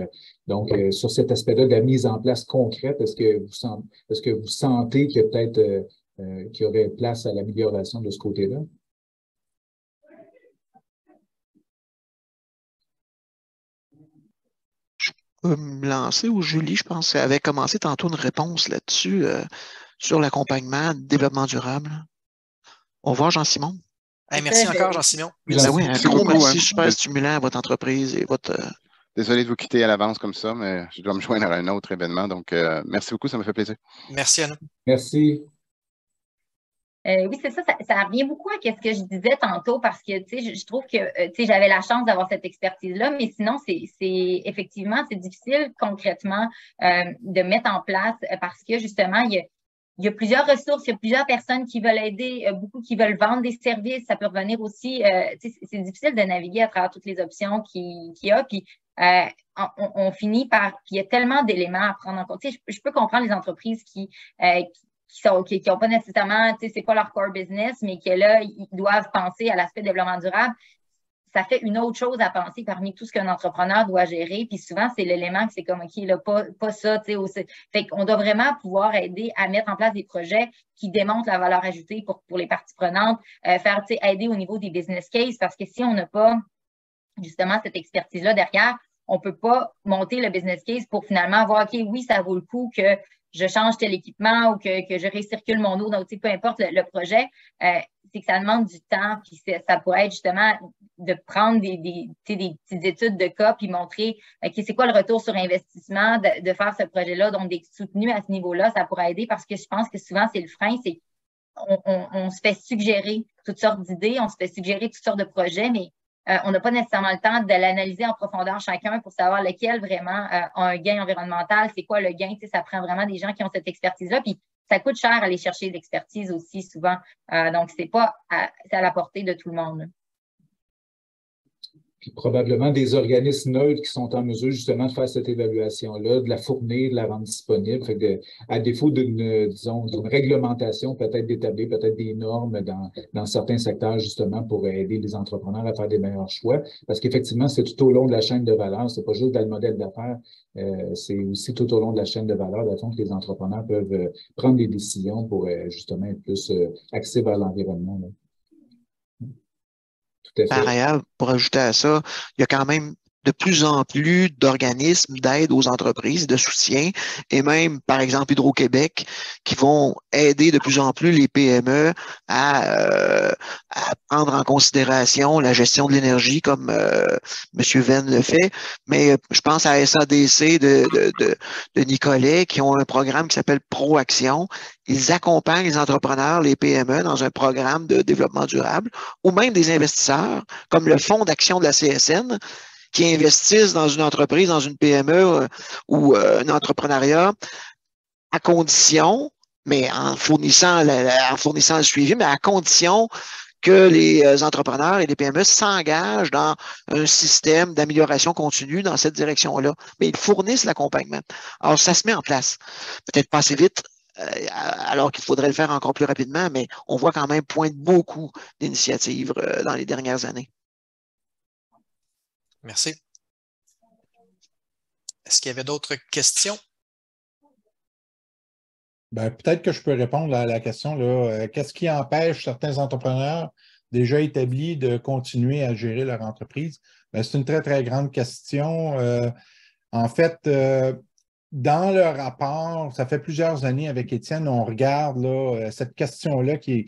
S2: Donc, sur cet aspect-là de la mise en place concrète, est-ce que vous sentez qu'il y a peut-être qu'il y aurait place à l'amélioration de ce côté-là?
S6: Je peux me lancer ou Julie, je pense, avait commencé tantôt une réponse là-dessus. Sur l'accompagnement, développement durable. Au revoir, Jean-Simon.
S1: Hey, merci encore, Jean-Simon.
S6: Oui, un gros merci, super stimulant à votre entreprise et votre...
S5: Désolé de vous quitter à l'avance comme ça, mais je dois me joindre à un autre événement. Donc, merci beaucoup, ça me fait plaisir.
S1: Merci à nous.
S2: Merci.
S4: Oui, c'est ça, ça revient beaucoup à ce que je disais tantôt parce que, je trouve que, j'avais la chance d'avoir cette expertise-là, mais sinon, effectivement, c'est difficile concrètement de mettre en place parce que, justement, il y a plusieurs ressources, il y a plusieurs personnes qui veulent aider, beaucoup qui veulent vendre des services. Ça peut revenir aussi, c'est difficile de naviguer à travers toutes les options qu'il y a. Puis, on finit par, puis il y a tellement d'éléments à prendre en compte. Je peux comprendre les entreprises qui n'ont pas nécessairement, c'est pas leur core business, mais que là, ils doivent penser à l'aspect développement durable. Ça fait une autre chose à penser parmi tout ce qu'un entrepreneur doit gérer. Puis souvent, c'est l'élément que c'est comme, OK, là, pas ça, tu sais. Fait qu'on doit vraiment pouvoir aider à mettre en place des projets qui démontrent la valeur ajoutée pour les parties prenantes, aider au niveau des business cases, parce que si on n'a pas justement cette expertise-là derrière, on ne peut pas monter le business case pour finalement voir, OK, oui, ça vaut le coup que je change tel équipement ou que je récircule mon eau, donc peu importe le projet. c'est que ça demande du temps, puis ça pourrait être justement de prendre des petites études de cas, puis montrer, OK, c'est quoi le retour sur investissement de faire ce projet-là, donc d'être soutenu à ce niveau-là, ça pourrait aider parce que je pense que souvent, c'est le frein, c'est on se fait suggérer toutes sortes d'idées, on se fait suggérer toutes sortes de projets, mais on n'a pas nécessairement le temps de l'analyser en profondeur chacun pour savoir lequel vraiment a un gain environnemental, c'est quoi le gain. Tu sais, ça prend vraiment des gens qui ont cette expertise-là. Puis ça coûte cher aller chercher l'expertise aussi souvent. Donc, c'est à la portée de tout le monde.
S2: Puis probablement des organismes neutres qui sont en mesure justement de faire cette évaluation-là, de la fournir, de la rendre disponible. Fait que, à défaut d'une, disons, d'une réglementation, peut-être d'établir peut-être des normes dans certains secteurs justement pour aider les entrepreneurs à faire des meilleurs choix. Parce qu'effectivement, c'est tout au long de la chaîne de valeur. C'est pas juste dans le modèle d'affaires, c'est aussi tout au long de la chaîne de valeur, de fond, que les entrepreneurs peuvent prendre des décisions pour justement être plus axés vers l'environnement. Là.
S6: Par ailleurs, pour ajouter à ça, il y a quand même de plus en plus d'organismes d'aide aux entreprises, de soutien, et même, par exemple, Hydro-Québec, qui vont aider de plus en plus les PME à prendre en considération la gestion de l'énergie, comme M. Venn le fait. Mais je pense à SADC de Nicolet, qui ont un programme qui s'appelle Proaction. Ils accompagnent les entrepreneurs, les PME, dans un programme de développement durable, ou même des investisseurs, comme le Fonds d'action de la CSN, qui investissent dans une entreprise, dans une PME ou un entrepreneuriat à condition, mais en fournissant le suivi, mais à condition que les entrepreneurs et les PME s'engagent dans un système d'amélioration continue dans cette direction-là. Mais ils fournissent l'accompagnement. Alors, ça se met en place. Peut-être pas assez vite, alors qu'il faudrait le faire encore plus rapidement, mais on voit quand même poindre beaucoup d'initiatives dans les dernières années.
S1: Merci. Est-ce qu'il y avait d'autres questions?
S3: Ben, peut-être que je peux répondre à la question, là. Qu'est-ce qui empêche certains entrepreneurs déjà établis de continuer à gérer leur entreprise? Ben, c'est une très, très grande question. En fait, dans le rapport, ça fait plusieurs années avec Étienne, on regarde là, cette question-là qui est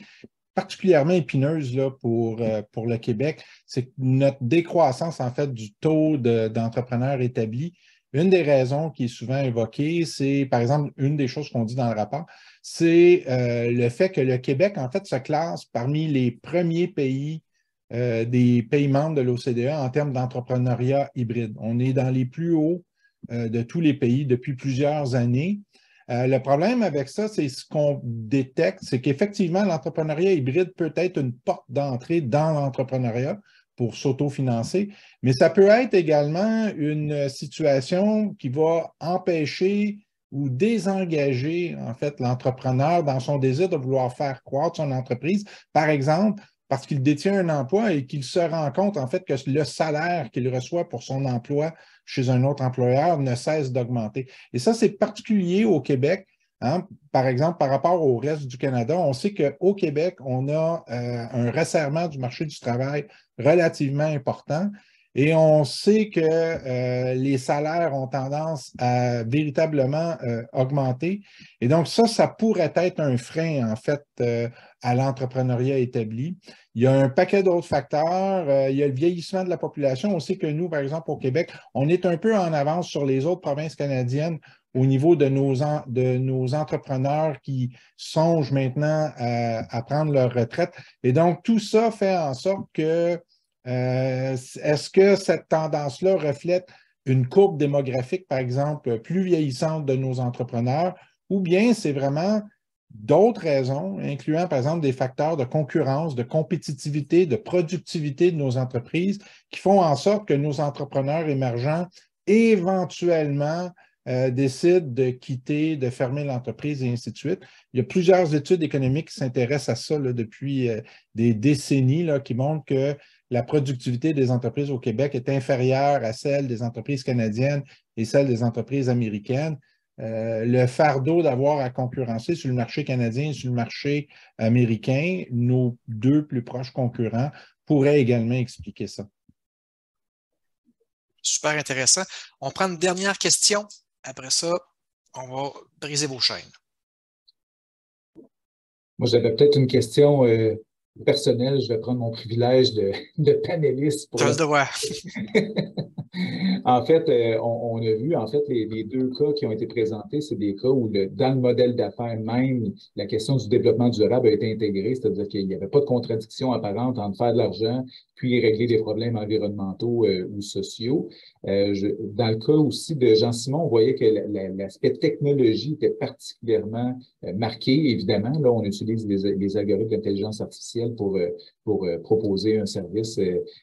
S3: particulièrement épineuse là, pour le Québec, c'est notre décroissance en fait du taux d'entrepreneurs établis. Une des raisons qui est souvent évoquée, c'est, par exemple, une des choses qu'on dit dans le rapport, c'est le fait que le Québec, en fait, se classe parmi les premiers pays des pays membres de l'OCDE en termes d'entrepreneuriat hybride. On est dans les plus hauts de tous les pays depuis plusieurs années. Le problème avec ça, c'est ce qu'on détecte, c'est qu'effectivement, l'entrepreneuriat hybride peut être une porte d'entrée dans l'entrepreneuriat pour s'autofinancer, mais ça peut être également une situation qui va empêcher ou désengager, en fait, l'entrepreneur dans son désir de vouloir faire croître son entreprise. Par exemple, parce qu'il détient un emploi et qu'il se rend compte, en fait, que le salaire qu'il reçoit pour son emploi chez un autre employeur ne cesse d'augmenter. Et ça, c'est particulier au Québec. Hein? Par exemple, par rapport au reste du Canada, on sait qu'au Québec, on a un resserrement du marché du travail relativement important et on sait que les salaires ont tendance à véritablement augmenter. Et donc, ça pourrait être un frein, en fait, à l'entrepreneuriat établi. Il y a un paquet d'autres facteurs. Il y a le vieillissement de la population. On sait que nous, par exemple, au Québec, on est un peu en avance sur les autres provinces canadiennes au niveau de nos entrepreneurs qui songent maintenant à prendre leur retraite. Et donc, tout ça fait en sorte que est-ce que cette tendance-là reflète une courbe démographique, par exemple, plus vieillissante de nos entrepreneurs, ou bien c'est vraiment d'autres raisons, incluant par exemple des facteurs de concurrence, de compétitivité, de productivité de nos entreprises, qui font en sorte que nos entrepreneurs émergents éventuellement décident de quitter, de fermer l'entreprise et ainsi de suite. Il y a plusieurs études économiques qui s'intéressent à ça là, depuis des décennies là, qui montrent que la productivité des entreprises au Québec est inférieure à celle des entreprises canadiennes et celle des entreprises américaines. Le fardeau d'avoir à concurrencer sur le marché canadien et sur le marché américain, nos deux plus proches concurrents, pourrait également expliquer ça.
S1: Super intéressant. On prend une dernière question. Après ça, on va briser vos chaînes.
S2: Moi, j'avais peut-être une question personnel, je vais prendre mon privilège de panéliste pour
S1: Tu as le droit.
S2: En fait, on a vu, en fait, les deux cas qui ont été présentés, c'est des cas où, dans le modèle d'affaires même, la question du développement durable a été intégrée, c'est-à-dire qu'il n'y avait pas de contradiction apparente entre faire de l'argent puis régler des problèmes environnementaux ou sociaux. Dans le cas aussi de Jean-Simon, on voyait que l'aspect technologie était particulièrement marqué, évidemment. Là, on utilise les algorithmes d'intelligence artificielle pour proposer un service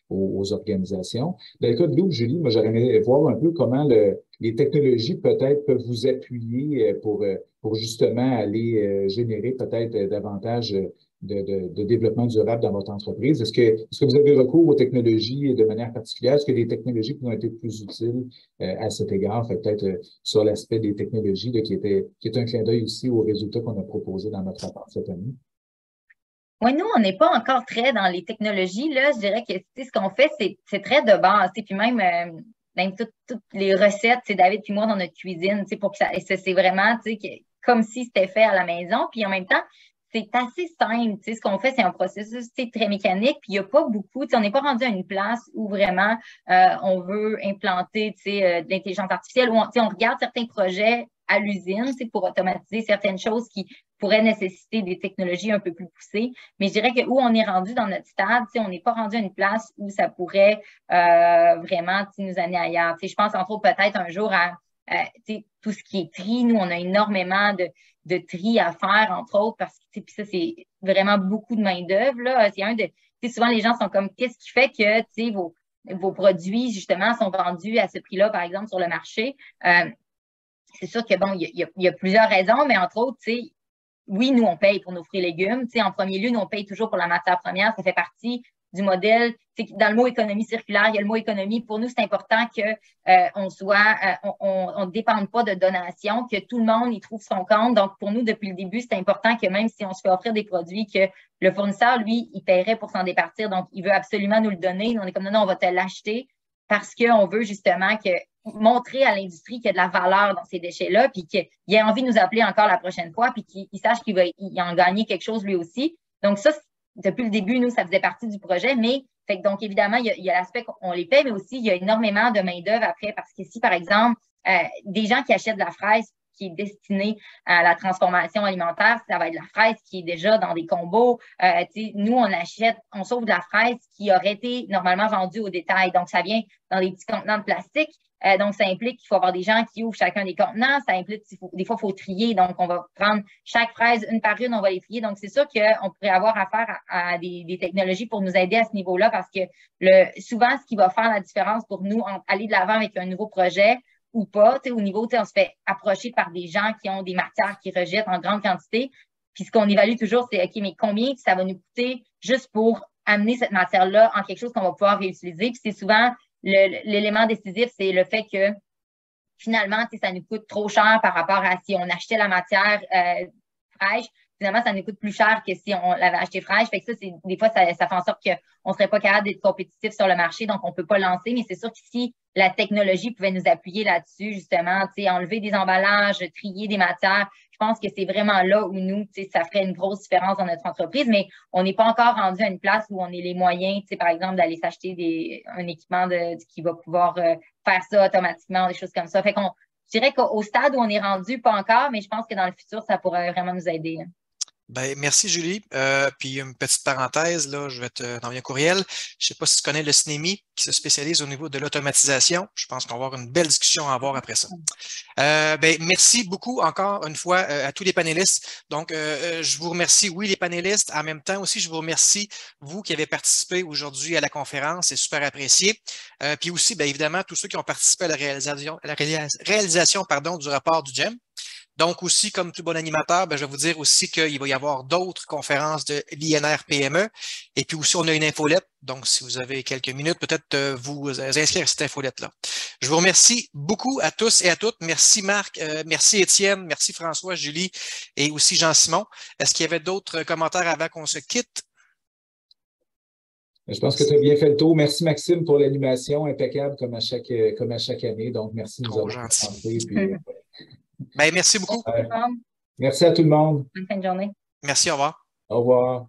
S2: aux organisations. Dans le cas de Lou, Julie, moi, j'aurais aimé voir un peu comment les technologies peut-être peuvent vous appuyer pour justement aller générer peut-être davantage de développement durable dans votre entreprise. Est-ce que vous avez recours aux technologies de manière particulière? Est-ce que des technologies qui ont été plus utiles à cet égard? Peut-être sur l'aspect des technologies là, qui est un clin d'œil aussi aux résultats qu'on a proposés dans notre rapport cette année.
S4: Oui, nous, on n'est pas encore très dans les technologies. Là, je dirais que ce qu'on fait, c'est très de base. Puis même toutes les recettes, c'est David puis moi dans notre cuisine, pour que c'est vraiment comme si c'était fait à la maison. Puis en même temps, c'est assez simple. Ce qu'on fait, c'est un processus très mécanique. Puis il n'y a pas beaucoup, on n'est pas rendu à une place où vraiment on veut implanter de l'intelligence artificielle, où on regarde certains projets à l'usine pour automatiser certaines choses qui pourraient nécessiter des technologies un peu plus poussées. Mais je dirais que où on est rendu dans notre stade, on n'est pas rendu à une place où ça pourrait vraiment nous amener ailleurs. Je pense entre autres peut-être un jour à tout ce qui est tri. Nous, on a énormément de tri à faire, entre autres, parce que ça, c'est vraiment beaucoup de main-d'œuvre. Souvent, les gens sont comme qu'est-ce qui fait que vos produits, justement, sont vendus à ce prix-là, par exemple, sur le marché? C'est sûr que bon, il y a plusieurs raisons, mais entre autres, oui, nous, on paye pour nos fruits et légumes. En premier lieu, nous, on paye toujours pour la matière première. Ça fait partie du modèle. Dans le mot économie circulaire, il y a le mot économie. Pour nous, c'est important qu'on on ne dépende pas de donations, que tout le monde y trouve son compte. Donc, pour nous, depuis le début, c'est important que même si on se fait offrir des produits, que le fournisseur, lui, il paierait pour s'en départir. Donc, il veut absolument nous le donner. On est comme non, on va te l'acheter parce qu'on veut justement montrer à l'industrie qu'il y a de la valeur dans ces déchets-là, puis qu'il ait envie de nous appeler encore la prochaine fois, puis qu'il sache qu'il va en gagner quelque chose lui aussi. Donc ça, depuis le début, nous, ça faisait partie du projet, mais donc évidemment, il y a l'aspect qu'on les paie, mais aussi il y a énormément de main-d'œuvre après, parce que si, par exemple, des gens qui achètent de la fraise qui est destinée à la transformation alimentaire, ça va être de la fraise qui est déjà dans des combos. Nous, on sauve de la fraise qui aurait été normalement vendue au détail. Donc, ça vient dans des petits contenants de plastique. Donc, ça implique qu'il faut avoir des gens qui ouvrent chacun des contenants. Ça implique des fois, il faut trier. Donc, on va prendre chaque fraise une par une, on va les trier. Donc, c'est sûr qu'on pourrait avoir affaire à des technologies pour nous aider à ce niveau-là parce que souvent, ce qui va faire la différence pour nous, aller de l'avant avec un nouveau projet ou pas, au niveau, on se fait approcher par des gens qui ont des matières qu'ils rejettent en grande quantité. Puis, ce qu'on évalue toujours, c'est, OK, mais combien ça va nous coûter juste pour amener cette matière-là en quelque chose qu'on va pouvoir réutiliser? Puis, c'est souvent l'élément décisif, c'est le fait que finalement, ça nous coûte trop cher par rapport à si on achetait la matière fraîche. Finalement, ça nous coûte plus cher que si on l'avait acheté fraîche. Fait que des fois, ça fait en sorte qu'on ne serait pas capable d'être compétitif sur le marché, donc on ne peut pas lancer. Mais c'est sûr que si la technologie pouvait nous appuyer là-dessus, justement, enlever des emballages, trier des matières, je pense que c'est vraiment là où nous, ça ferait une grosse différence dans notre entreprise, mais on n'est pas encore rendu à une place où on a les moyens, par exemple, d'aller s'acheter un équipement qui va pouvoir faire ça automatiquement, des choses comme ça. Fait qu'on, je dirais qu'au stade où on est rendu, pas encore, mais je pense que dans le futur, ça pourrait vraiment nous aider.
S1: Ben, merci, Julie. Puis une petite parenthèse, là, je vais t'envoyer un courriel. Je ne sais pas si tu connais le SNEMI qui se spécialise au niveau de l'automatisation. Je pense qu'on va avoir une belle discussion à avoir après ça. Ben, merci beaucoup encore une fois à tous les panélistes. Donc, je vous remercie, oui, les panélistes. En même temps aussi, je vous remercie, vous qui avez participé aujourd'hui à la conférence. C'est super apprécié. Puis aussi, bien évidemment, tous ceux qui ont participé à la réalisation du rapport du GEM. Donc aussi, comme tout bon animateur, ben, je vais vous dire aussi qu'il va y avoir d'autres conférences de l'INR PME. Et puis aussi, on a une infolette. Donc, si vous avez quelques minutes, peut-être vous inscrire à cette infolette-là. Je vous remercie beaucoup à tous et à toutes. Merci Marc, merci Étienne, merci François, Julie et aussi Jean-Simon. Est-ce qu'il y avait d'autres commentaires avant qu'on se quitte?
S2: Je pense que tu as bien fait le tour. Merci Maxime pour l'animation impeccable comme à chaque année. Donc, merci de nous avoir présenté.
S1: Ben, merci beaucoup.
S2: Merci à tout le monde.
S4: Bonne fin de journée.
S1: Merci, au revoir.
S2: Au revoir.